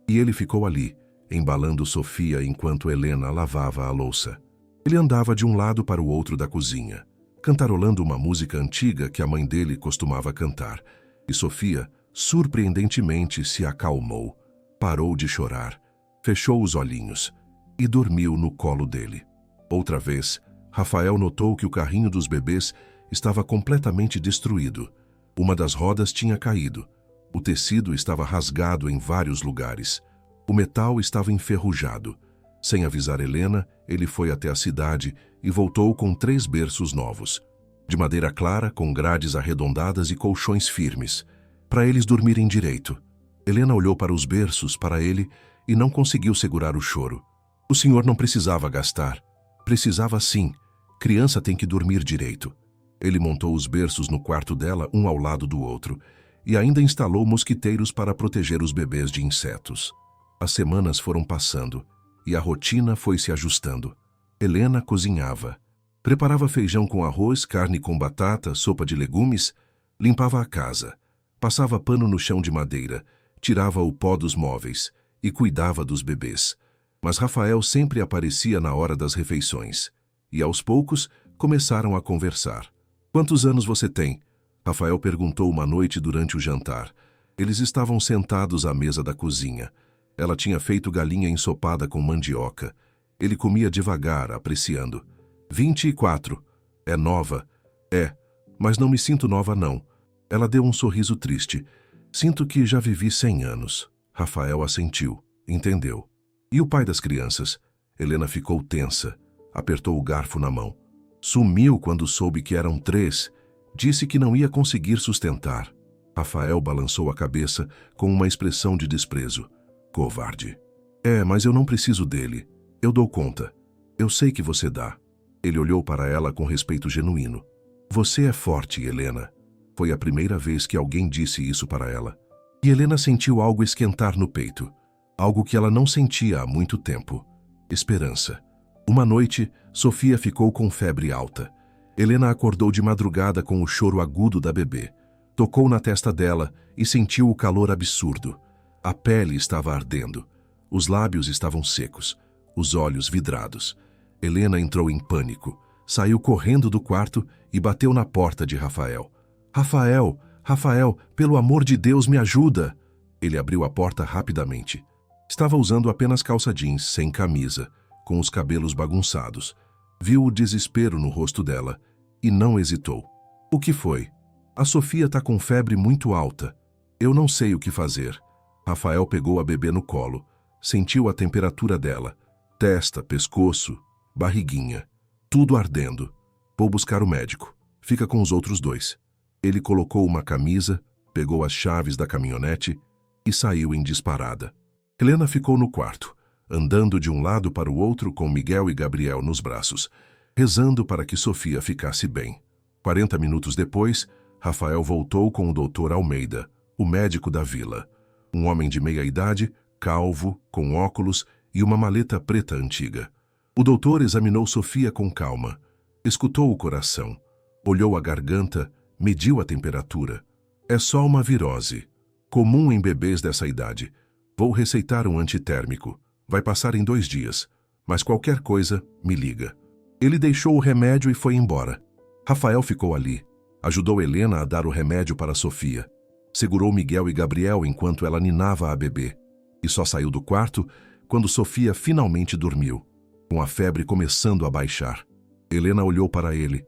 E ele ficou ali, embalando Sofia enquanto Helena lavava a louça. Ele andava de um lado para o outro da cozinha, cantarolando uma música antiga que a mãe dele costumava cantar. E Sofia, surpreendentemente, se acalmou, parou de chorar, fechou os olhinhos e dormiu no colo dele. Outra vez, Rafael notou que o carrinho dos bebês estava completamente destruído. Uma das rodas tinha caído. O tecido estava rasgado em vários lugares. O metal estava enferrujado. Sem avisar Helena, ele foi até a cidade e voltou com 3 berços novos, de madeira clara, com grades arredondadas e colchões firmes, para eles dormirem direito. Helena olhou para os berços, para ele, e não conseguiu segurar o choro. O senhor não precisava gastar. Precisava sim. Criança tem que dormir direito. Ele montou os berços no quarto dela, um ao lado do outro, e ainda instalou mosquiteiros para proteger os bebês de insetos. As semanas foram passando e a rotina foi se ajustando. Helena cozinhava. Preparava feijão com arroz, carne com batata, sopa de legumes, limpava a casa, passava pano no chão de madeira, tirava o pó dos móveis e cuidava dos bebês. Mas Rafael sempre aparecia na hora das refeições. E aos poucos começaram a conversar. "Quantos anos você tem?" Rafael perguntou uma noite durante o jantar. Eles estavam sentados à mesa da cozinha. Ela tinha feito galinha ensopada com mandioca. Ele comia devagar, apreciando. 24. É nova. É, mas não me sinto nova, não. Ela deu um sorriso triste. Sinto que já vivi 100 anos. Rafael assentiu. Entendeu. E o pai das crianças? Helena ficou tensa. Apertou o garfo na mão. Sumiu quando soube que eram 3. Disse que não ia conseguir sustentar. Rafael balançou a cabeça com uma expressão de desprezo. Covarde. É, mas eu não preciso dele. Eu dou conta. Eu sei que você dá. Ele olhou para ela com respeito genuíno. Você é forte, Helena. Foi a primeira vez que alguém disse isso para ela. E Helena sentiu algo esquentar no peito. Algo que ela não sentia há muito tempo. Esperança. Uma noite, Sofia ficou com febre alta. Helena acordou de madrugada com o choro agudo da bebê. Tocou na testa dela e sentiu o calor absurdo. A pele estava ardendo. Os lábios estavam secos. Os olhos vidrados. Helena entrou em pânico. Saiu correndo do quarto e bateu na porta de Rafael. Rafael, Rafael, pelo amor de Deus, me ajuda! Ele abriu a porta rapidamente. Estava usando apenas calça jeans, sem camisa, com os cabelos bagunçados. Viu o desespero no rosto dela e não hesitou. O que foi? A Sofia está com febre muito alta. Eu não sei o que fazer. Rafael pegou a bebê no colo. Sentiu a temperatura dela. Testa, pescoço, barriguinha. Tudo ardendo. Vou buscar o médico. Fica com os outros 2. Ele colocou uma camisa, pegou as chaves da caminhonete e saiu em disparada. Helena ficou no quarto, andando de um lado para o outro com Miguel e Gabriel nos braços, rezando para que Sofia ficasse bem. 40 minutos depois, Rafael voltou com o Dr. Almeida, o médico da vila. Um homem de meia idade, calvo, com óculos e uma maleta preta antiga. O doutor examinou Sofia com calma, escutou o coração, olhou a garganta, mediu a temperatura. É só uma virose, comum em bebês dessa idade. Vou receitar um antitérmico. Vai passar em 2 dias, mas qualquer coisa, me liga. Ele deixou o remédio e foi embora. Rafael ficou ali, ajudou Helena a dar o remédio para Sofia. Segurou Miguel e Gabriel enquanto ela ninava a bebê. E só saiu do quarto quando Sofia finalmente dormiu, com a febre começando a baixar. Helena olhou para ele,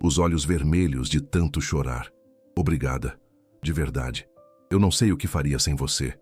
os olhos vermelhos de tanto chorar. Obrigada, de verdade. Eu não sei o que faria sem você.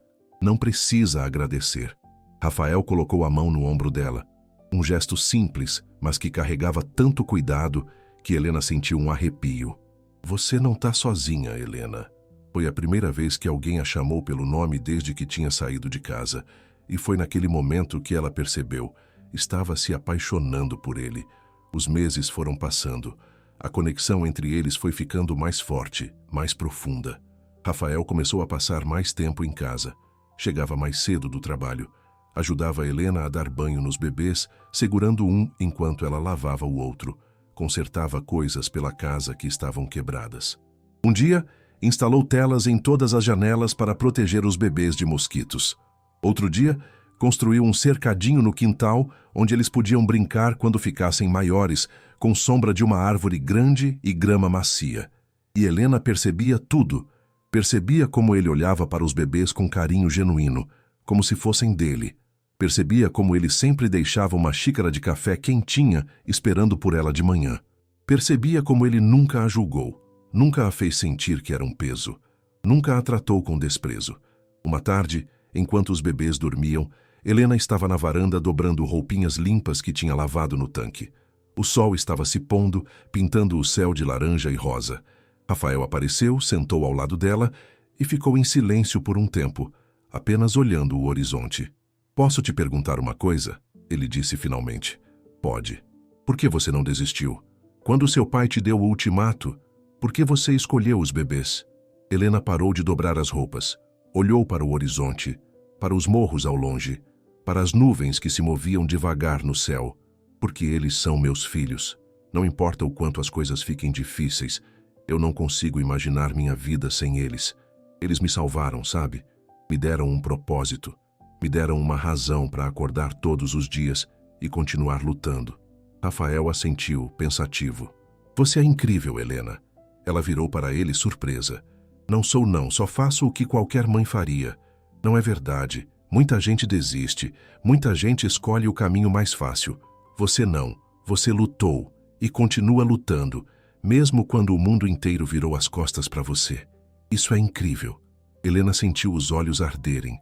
Não precisa agradecer. Rafael colocou a mão no ombro dela. Um gesto simples, mas que carregava tanto cuidado que Helena sentiu um arrepio. Você não está sozinha, Helena. Foi a primeira vez que alguém a chamou pelo nome desde que tinha saído de casa. E foi naquele momento que ela percebeu. Estava se apaixonando por ele. Os meses foram passando. A conexão entre eles foi ficando mais forte, mais profunda. Rafael começou a passar mais tempo em casa. Chegava mais cedo do trabalho. Ajudava Helena a dar banho nos bebês, segurando um enquanto ela lavava o outro. Consertava coisas pela casa que estavam quebradas. Um dia, instalou telas em todas as janelas para proteger os bebês de mosquitos. Outro dia, construiu um cercadinho no quintal onde eles podiam brincar quando ficassem maiores, com sombra de uma árvore grande e grama macia. E Helena percebia tudo. Percebia como ele olhava para os bebês com carinho genuíno, como se fossem dele. Percebia como ele sempre deixava uma xícara de café quentinha esperando por ela de manhã. Percebia como ele nunca a julgou, nunca a fez sentir que era um peso, nunca a tratou com desprezo. Uma tarde, enquanto os bebês dormiam, Helena estava na varanda dobrando roupinhas limpas que tinha lavado no tanque. O sol estava se pondo, pintando o céu de laranja e rosa. Rafael apareceu, sentou ao lado dela e ficou em silêncio por um tempo, apenas olhando o horizonte. Posso te perguntar uma coisa? Ele disse finalmente. Pode. Por que você não desistiu? Quando seu pai te deu o ultimato, por que você escolheu os bebês? Helena parou de dobrar as roupas. Olhou para o horizonte, para os morros ao longe, para as nuvens que se moviam devagar no céu. Porque eles são meus filhos. Não importa o quanto as coisas fiquem difíceis, eu não consigo imaginar minha vida sem eles. Eles me salvaram, sabe? Me deram um propósito. Me deram uma razão para acordar todos os dias e continuar lutando. Rafael assentiu, pensativo. Você é incrível, Helena. Ela virou para ele surpresa. Não sou não, só faço o que qualquer mãe faria. Não é verdade. Muita gente desiste. Muita gente escolhe o caminho mais fácil. Você não. Você lutou e continua lutando, mesmo quando o mundo inteiro virou as costas para você. Isso é incrível. Helena sentiu os olhos arderem.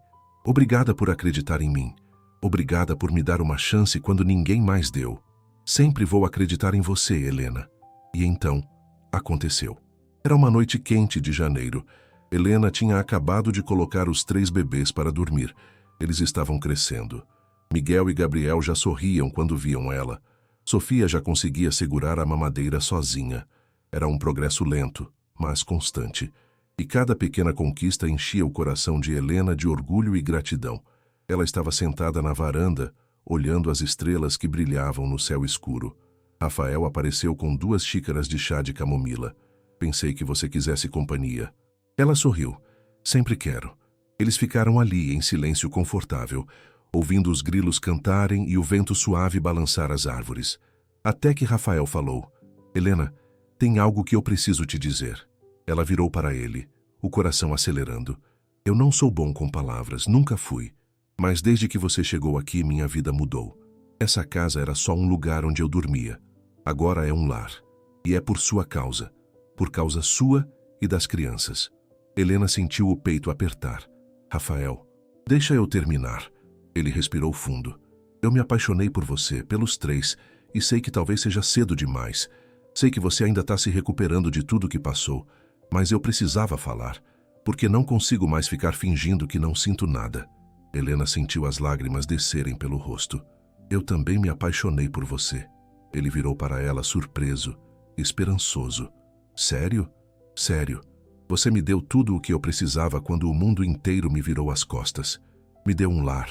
Obrigada por acreditar em mim. Obrigada por me dar uma chance quando ninguém mais deu. Sempre vou acreditar em você, Helena. E então, aconteceu. Era uma noite quente de janeiro. Helena tinha acabado de colocar os 3 bebês para dormir. Eles estavam crescendo. Miguel e Gabriel já sorriam quando viam ela. Sofia já conseguia segurar a mamadeira sozinha. Era um progresso lento, mas constante. E cada pequena conquista enchia o coração de Helena de orgulho e gratidão. Ela estava sentada na varanda, olhando as estrelas que brilhavam no céu escuro. Rafael apareceu com 2 xícaras de chá de camomila. Pensei que você quisesse companhia. Ela sorriu. Sempre quero. Eles ficaram ali, em silêncio confortável, ouvindo os grilos cantarem e o vento suave balançar as árvores. Até que Rafael falou. Helena, tem algo que eu preciso te dizer. Ela virou para ele, o coração acelerando. Eu não sou bom com palavras, nunca fui. Mas desde que você chegou aqui, minha vida mudou. Essa casa era só um lugar onde eu dormia. Agora é um lar. E é por sua causa. Por causa sua e das crianças. Helena sentiu o peito apertar. Rafael, deixa eu terminar. Ele respirou fundo. Eu me apaixonei por você, pelos 3, e sei que talvez seja cedo demais. Sei que você ainda está se recuperando de tudo que passou. Mas eu precisava falar, porque não consigo mais ficar fingindo que não sinto nada. Helena sentiu as lágrimas descerem pelo rosto. Eu também me apaixonei por você. Ele virou para ela surpreso, esperançoso. Sério? Sério. Você me deu tudo o que eu precisava quando o mundo inteiro me virou as costas. Me deu um lar.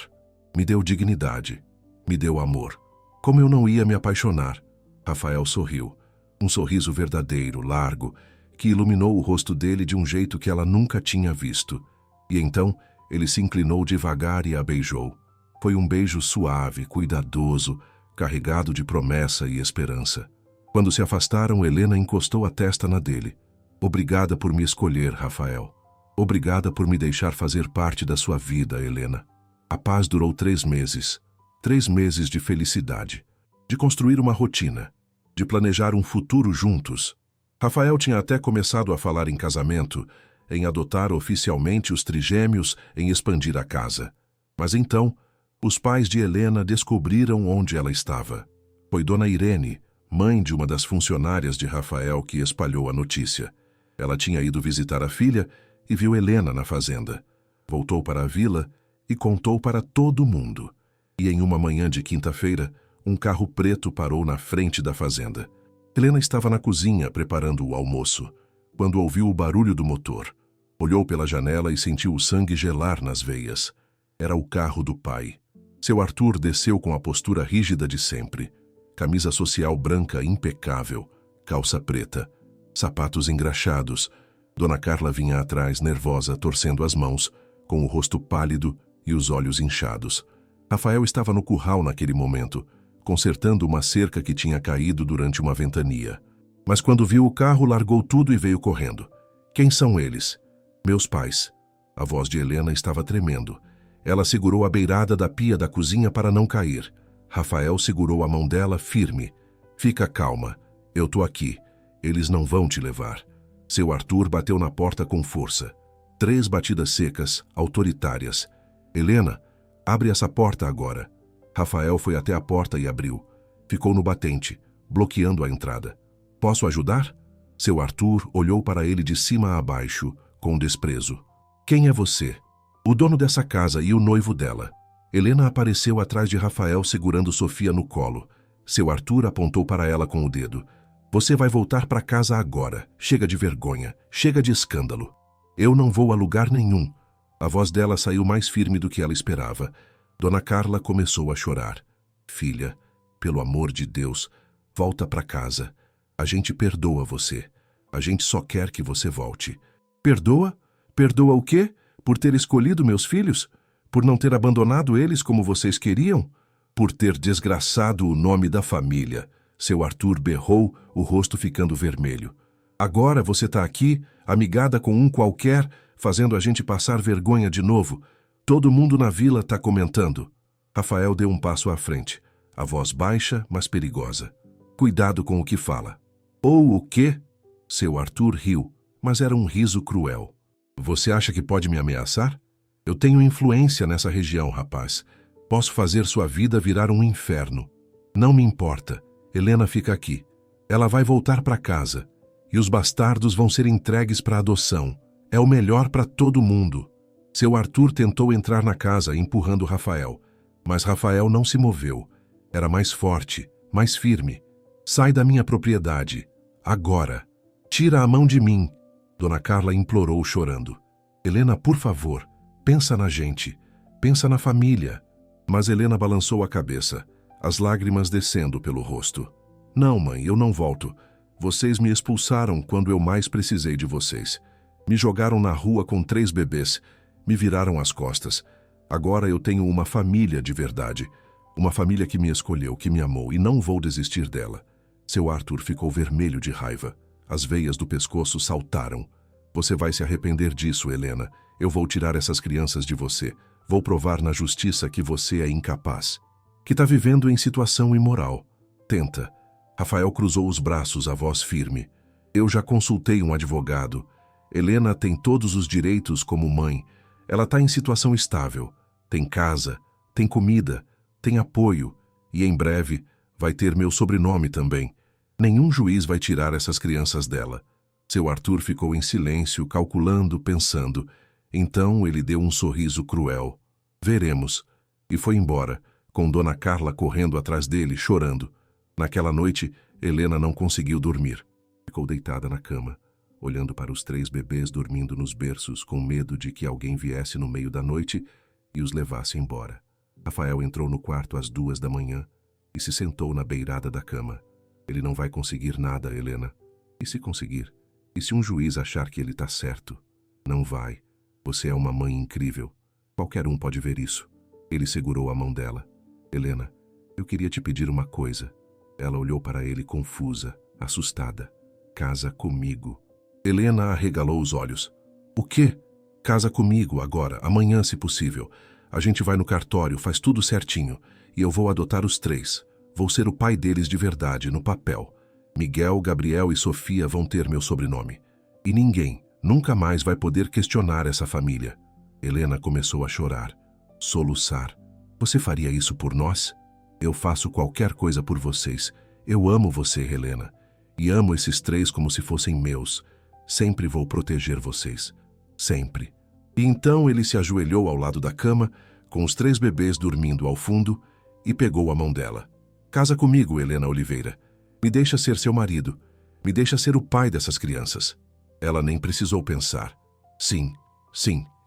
Me deu dignidade. Me deu amor. Como eu não ia me apaixonar? Rafael sorriu. Um sorriso verdadeiro, largo, que iluminou o rosto dele de um jeito que ela nunca tinha visto. E então ele se inclinou devagar e a beijou. Foi um beijo suave, cuidadoso, carregado de promessa e esperança. Quando se afastaram, Helena encostou a testa na dele. Obrigada por me escolher, Rafael. Obrigada por me deixar fazer parte da sua vida, Helena. A paz durou 3 meses. 3 meses de felicidade, de construir uma rotina, de planejar um futuro juntos. Rafael tinha até começado a falar em casamento, em adotar oficialmente os trigêmeos, em expandir a casa. Mas então, os pais de Helena descobriram onde ela estava. Foi Dona Irene, mãe de uma das funcionárias de Rafael, que espalhou a notícia. Ela tinha ido visitar a filha e viu Helena na fazenda. Voltou para a vila e contou para todo mundo. E em uma manhã de quinta-feira, um carro preto parou na frente da fazenda. Helena estava na cozinha preparando o almoço, quando ouviu o barulho do motor. Olhou pela janela e sentiu o sangue gelar nas veias. Era o carro do pai. Seu Arthur desceu com a postura rígida de sempre. Camisa social branca impecável, calça preta, sapatos engraxados. Dona Carla vinha atrás, nervosa, torcendo as mãos, com o rosto pálido e os olhos inchados. Rafael estava no curral naquele momento, consertando uma cerca que tinha caído durante uma ventania. Mas quando viu o carro, largou tudo e veio correndo. Quem são eles? Meus pais. A voz de Helena estava tremendo. Ela segurou a beirada da pia da cozinha para não cair. Rafael segurou a mão dela firme. Fica calma. Eu tô aqui. Eles não vão te levar. Seu Arthur bateu na porta com força. 3 batidas secas, autoritárias. Helena, abre essa porta agora. Rafael foi até a porta e abriu. Ficou no batente, bloqueando a entrada. Posso ajudar? Seu Arthur olhou para ele de cima a baixo, com desprezo. Quem é você? O dono dessa casa e o noivo dela. Helena apareceu atrás de Rafael segurando Sofia no colo. Seu Arthur apontou para ela com o dedo. Você vai voltar para casa agora. Chega de vergonha. Chega de escândalo. Eu não vou a lugar nenhum. A voz dela saiu mais firme do que ela esperava. Dona Carla começou a chorar. Filha, pelo amor de Deus, volta para casa. A gente perdoa você. A gente só quer que você volte. Perdoa? Perdoa o quê? Por ter escolhido meus filhos? Por não ter abandonado eles como vocês queriam? Por ter desgraçado o nome da família. Seu Arthur berrou, o rosto ficando vermelho. Agora você está aqui, amigada com um qualquer, fazendo a gente passar vergonha de novo. Todo mundo na vila está comentando. Rafael deu um passo à frente, a voz baixa, mas perigosa. Cuidado com o que fala. Ou o quê? Seu Arthur riu, mas era um riso cruel. Você acha que pode me ameaçar? Eu tenho influência nessa região, rapaz. Posso fazer sua vida virar um inferno. Não me importa. Helena fica aqui. Ela vai voltar para casa. E os bastardos vão ser entregues para adoção. É o melhor para todo mundo. Seu Arthur tentou entrar na casa, empurrando Rafael. Mas Rafael não se moveu. Era mais forte, mais firme. Sai da minha propriedade. Agora. Tira a mão de mim. Dona Carla implorou chorando. Helena, por favor, pensa na gente. Pensa na família. Mas Helena balançou a cabeça, as lágrimas descendo pelo rosto. Não, mãe, eu não volto. Vocês me expulsaram quando eu mais precisei de vocês. Me jogaram na rua com 3 bebês. Me viraram as costas. Agora eu tenho uma família de verdade. Uma família que me escolheu, que me amou, e não vou desistir dela. Seu Arthur ficou vermelho de raiva. As veias do pescoço saltaram. Você vai se arrepender disso, Helena. Eu vou tirar essas crianças de você. Vou provar na justiça que você é incapaz. Que está vivendo em situação imoral. Tenta. Rafael cruzou os braços, a voz firme. Eu já consultei um advogado. Helena tem todos os direitos como mãe. Ela está em situação estável. Tem casa, tem comida, tem apoio. E em breve vai ter meu sobrenome também. Nenhum juiz vai tirar essas crianças dela. Seu Arthur ficou em silêncio, calculando, pensando. Então ele deu um sorriso cruel. Veremos. E foi embora, com Dona Carla correndo atrás dele, chorando. Naquela noite, Helena não conseguiu dormir. Ficou deitada na cama, olhando para os 3 bebês dormindo nos berços, com medo de que alguém viesse no meio da noite e os levasse embora. Rafael entrou no quarto às 2 da manhã e se sentou na beirada da cama. Ele não vai conseguir nada, Helena. E se conseguir? E se um juiz achar que ele está certo? Não vai. Você é uma mãe incrível. Qualquer um pode ver isso. Ele segurou a mão dela. Helena, eu queria te pedir uma coisa. Ela olhou para ele confusa, assustada. Casa comigo. Helena arregalou os olhos. O quê? Casa comigo agora, amanhã se possível. A gente vai no cartório, faz tudo certinho. E eu vou adotar os 3. Vou ser o pai deles de verdade, no papel. Miguel, Gabriel e Sofia vão ter meu sobrenome. E ninguém, nunca mais vai poder questionar essa família. Helena começou a chorar, soluçar. Você faria isso por nós? Eu faço qualquer coisa por vocês. Eu amo você, Helena. E amo esses 3 como se fossem meus. Sempre vou proteger vocês. Sempre. E então ele se ajoelhou ao lado da cama, com os 3 bebês dormindo ao fundo, e pegou a mão dela. Casa comigo, Helena Oliveira. Me deixa ser seu marido. Me deixa ser o pai dessas crianças. Ela nem precisou pensar. Sim,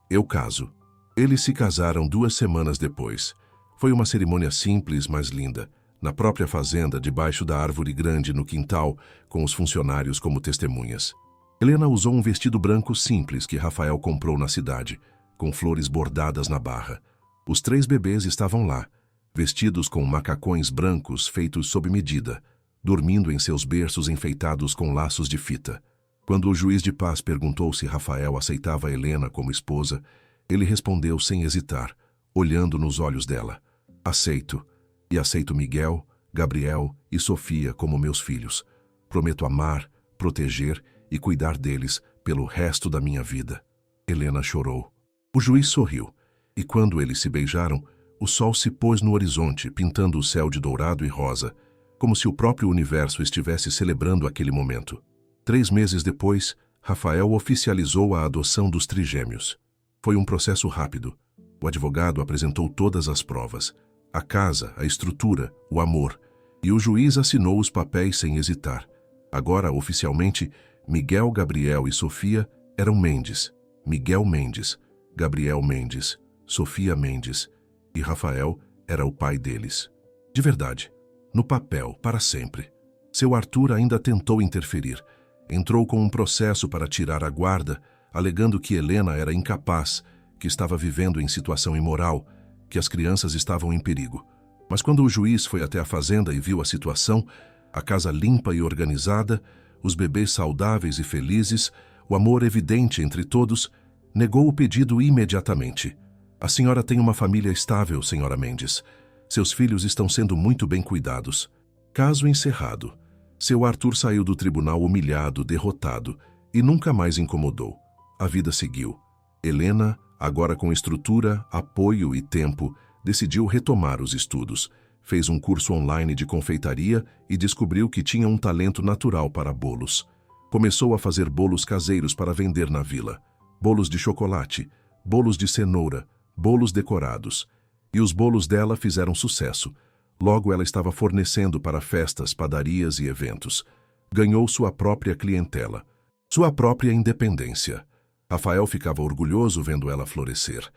eu caso. Eles se casaram 2 semanas depois. Foi uma cerimônia simples, mas linda, na própria fazenda, debaixo da árvore grande no quintal, com os funcionários como testemunhas. Helena usou um vestido branco simples que Rafael comprou na cidade, com flores bordadas na barra. Os 3 bebês estavam lá, vestidos com macacões brancos feitos sob medida, dormindo em seus berços enfeitados com laços de fita. Quando o juiz de paz perguntou se Rafael aceitava Helena como esposa, ele respondeu sem hesitar, olhando nos olhos dela. Aceito. E aceito Miguel, Gabriel e Sofia como meus filhos. Prometo amar, proteger e cuidar deles pelo resto da minha vida. Helena chorou. O juiz sorriu, e quando eles se beijaram, o sol se pôs no horizonte, pintando o céu de dourado e rosa, como se o próprio universo estivesse celebrando aquele momento. 3 meses depois, Rafael oficializou a adoção dos trigêmeos. Foi um processo rápido. O advogado apresentou todas as provas. A casa, a estrutura, o amor. E o juiz assinou os papéis sem hesitar. Agora, oficialmente, Miguel, Gabriel e Sofia eram Mendes. Miguel Mendes, Gabriel Mendes, Sofia Mendes. E Rafael era o pai deles. De verdade. No papel, para sempre. Seu Arthur ainda tentou interferir. Entrou com um processo para tirar a guarda, alegando que Helena era incapaz, que estava vivendo em situação imoral, que as crianças estavam em perigo. Mas quando o juiz foi até a fazenda e viu a situação, a casa limpa e organizada, os bebês saudáveis e felizes, o amor evidente entre todos, negou o pedido imediatamente. A senhora tem uma família estável, senhora Mendes. Seus filhos estão sendo muito bem cuidados. Caso encerrado. Seu Arthur saiu do tribunal humilhado, derrotado, e nunca mais incomodou. A vida seguiu. Helena, agora com estrutura, apoio e tempo, decidiu retomar os estudos. Fez um curso online de confeitaria e descobriu que tinha um talento natural para bolos. Começou a fazer bolos caseiros para vender na vila. Bolos de chocolate, bolos de cenoura, bolos decorados. E os bolos dela fizeram sucesso. Logo ela estava fornecendo para festas, padarias e eventos. Ganhou sua própria clientela, sua própria independência. Rafael ficava orgulhoso vendo ela florescer.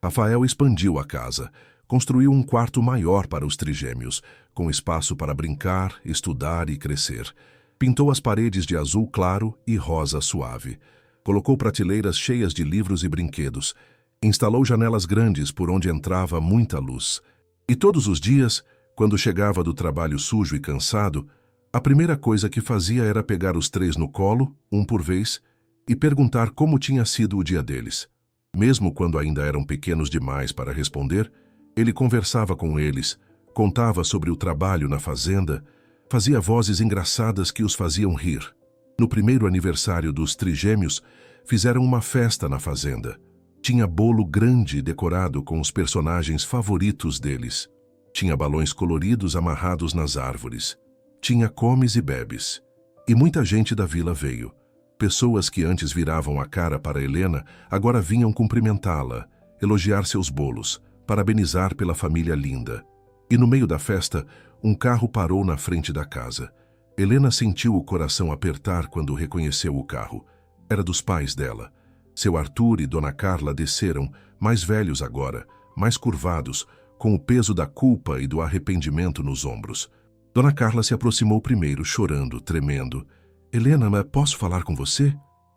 Rafael expandiu a casa, construiu um quarto maior para os trigêmeos, com espaço para brincar, estudar e crescer. Pintou as paredes de azul claro e rosa suave. Colocou prateleiras cheias de livros e brinquedos. Instalou janelas grandes por onde entrava muita luz. E todos os dias, quando chegava do trabalho sujo e cansado, a primeira coisa que fazia era pegar os 3 no colo, um por vez, e perguntar como tinha sido o dia deles. Mesmo quando ainda eram pequenos demais para responder, ele conversava com eles, contava sobre o trabalho na fazenda, fazia vozes engraçadas que os faziam rir. No primeiro aniversário dos trigêmeos, fizeram uma festa na fazenda. Tinha bolo grande decorado com os personagens favoritos deles. Tinha balões coloridos amarrados nas árvores. Tinha comes e bebes. E muita gente da vila veio. Pessoas que antes viravam a cara para Helena, agora vinham cumprimentá-la, elogiar seus bolos, parabenizar pela família linda. E no meio da festa, um carro parou na frente da casa. Helena sentiu o coração apertar quando reconheceu o carro. Era dos pais dela. Seu Arthur e Dona Carla desceram, mais velhos agora, mais curvados, com o peso da culpa e do arrependimento nos ombros. Dona Carla se aproximou primeiro, chorando, tremendo. Helena, mas posso falar com você?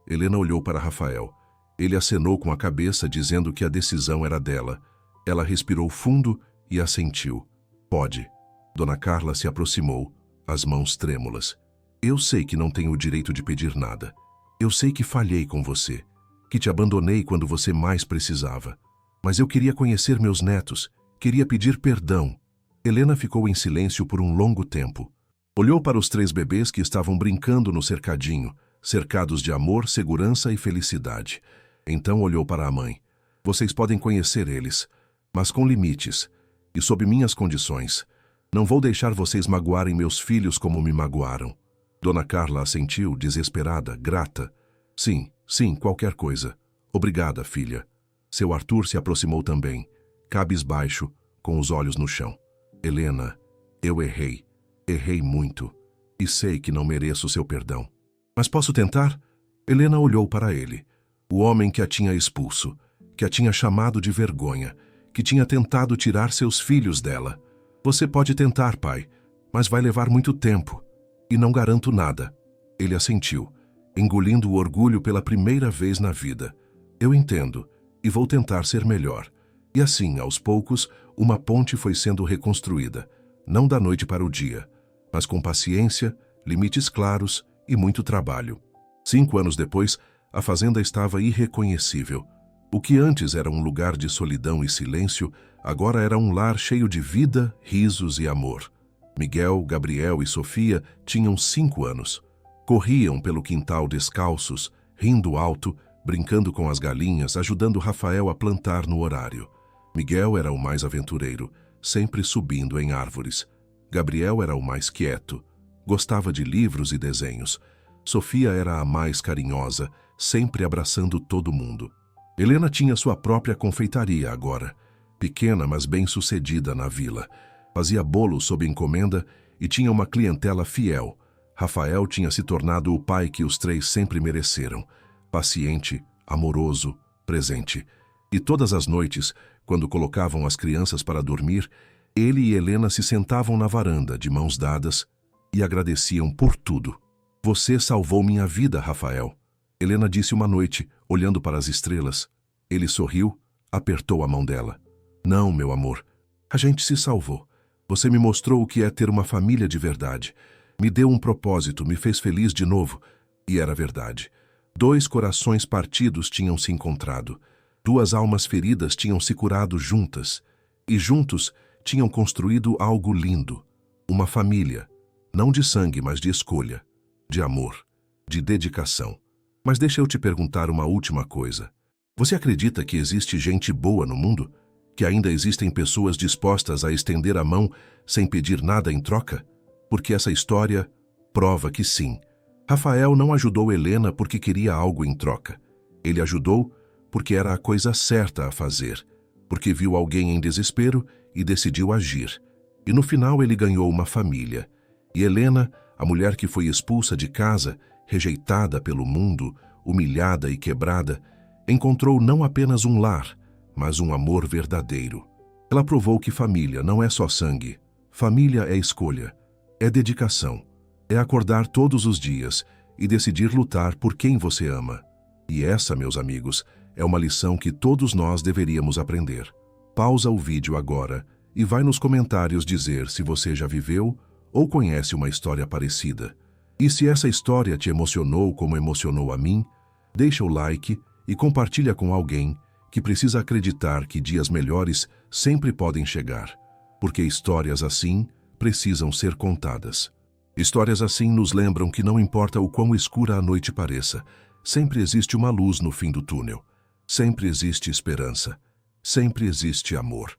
Helena olhou para Rafael. Ele acenou com a cabeça, dizendo que a decisão era dela. Ela respirou fundo e assentiu. Pode. Dona Carla se aproximou, as mãos trêmulas. Eu sei que não tenho o direito de pedir nada. Eu sei que falhei com você, que te abandonei quando você mais precisava. Mas eu queria conhecer meus netos, queria pedir perdão. Helena ficou em silêncio por um longo tempo. Olhou para os 3 bebês que estavam brincando no cercadinho, cercados de amor, segurança e felicidade. Então olhou para a mãe. Vocês podem conhecer eles, mas com limites e sob minhas condições. Não vou deixar vocês magoarem meus filhos como me magoaram. Dona Carla assentiu, desesperada, grata. Sim, sim, qualquer coisa. Obrigada, filha. Seu Arthur se aproximou também, cabisbaixo, com os olhos no chão. Helena, eu errei. Errei muito. E sei que não mereço seu perdão. Mas posso tentar? Helena olhou para ele. O homem que a tinha expulso, que a tinha chamado de vergonha, que tinha tentado tirar seus filhos dela. Você pode tentar, pai, mas vai levar muito tempo. E não garanto nada. Ele assentiu, engolindo o orgulho pela primeira vez na vida. Eu entendo, e vou tentar ser melhor. E assim, aos poucos, uma ponte foi sendo reconstruída, não da noite para o dia, mas com paciência, limites claros e muito trabalho. 5 anos depois, a fazenda estava irreconhecível. O que antes era um lugar de solidão e silêncio, agora era um lar cheio de vida, risos e amor. Miguel, Gabriel e Sofia tinham 5 anos. Corriam pelo quintal descalços, rindo alto, brincando com as galinhas, ajudando Rafael a plantar no horário. Miguel era o mais aventureiro, sempre subindo em árvores. Gabriel era o mais quieto, gostava de livros e desenhos. Sofia era a mais carinhosa, sempre abraçando todo mundo. Helena tinha sua própria confeitaria agora, pequena mas bem-sucedida na vila. Fazia bolos sob encomenda e tinha uma clientela fiel. Rafael tinha se tornado o pai que os 3 sempre mereceram. Paciente, amoroso, presente. E todas as noites, quando colocavam as crianças para dormir, ele e Helena se sentavam na varanda, de mãos dadas, e agradeciam por tudo. Você salvou minha vida, Rafael. Helena disse uma noite, olhando para as estrelas. Ele sorriu, apertou a mão dela. Não, meu amor, a gente se salvou. Você me mostrou o que é ter uma família de verdade. Me deu um propósito, me fez feliz de novo. E era verdade. 2 corações partidos tinham se encontrado. 2 almas feridas tinham se curado juntas. E juntos tinham construído algo lindo. Uma família. Não de sangue, mas de escolha. De amor. De dedicação. Mas deixa eu te perguntar uma última coisa. Você acredita que existe gente boa no mundo? Que ainda existem pessoas dispostas a estender a mão sem pedir nada em troca? Porque essa história prova que sim. Rafael não ajudou Helena porque queria algo em troca. Ele ajudou porque era a coisa certa a fazer, porque viu alguém em desespero e decidiu agir. E no final ele ganhou uma família. E Helena, a mulher que foi expulsa de casa, rejeitada pelo mundo, humilhada e quebrada, encontrou não apenas um lar, mas um amor verdadeiro. Ela provou que família não é só sangue. Família é escolha, é dedicação, é acordar todos os dias e decidir lutar por quem você ama. E essa, meus amigos, é uma lição que todos nós deveríamos aprender. Pausa o vídeo agora e vai nos comentários dizer se você já viveu ou conhece uma história parecida. E se essa história te emocionou como emocionou a mim, deixa o like e compartilha com alguém que precisa acreditar que dias melhores sempre podem chegar, porque histórias assim precisam ser contadas. Histórias assim nos lembram que não importa o quão escura a noite pareça, sempre existe uma luz no fim do túnel, sempre existe esperança, sempre existe amor.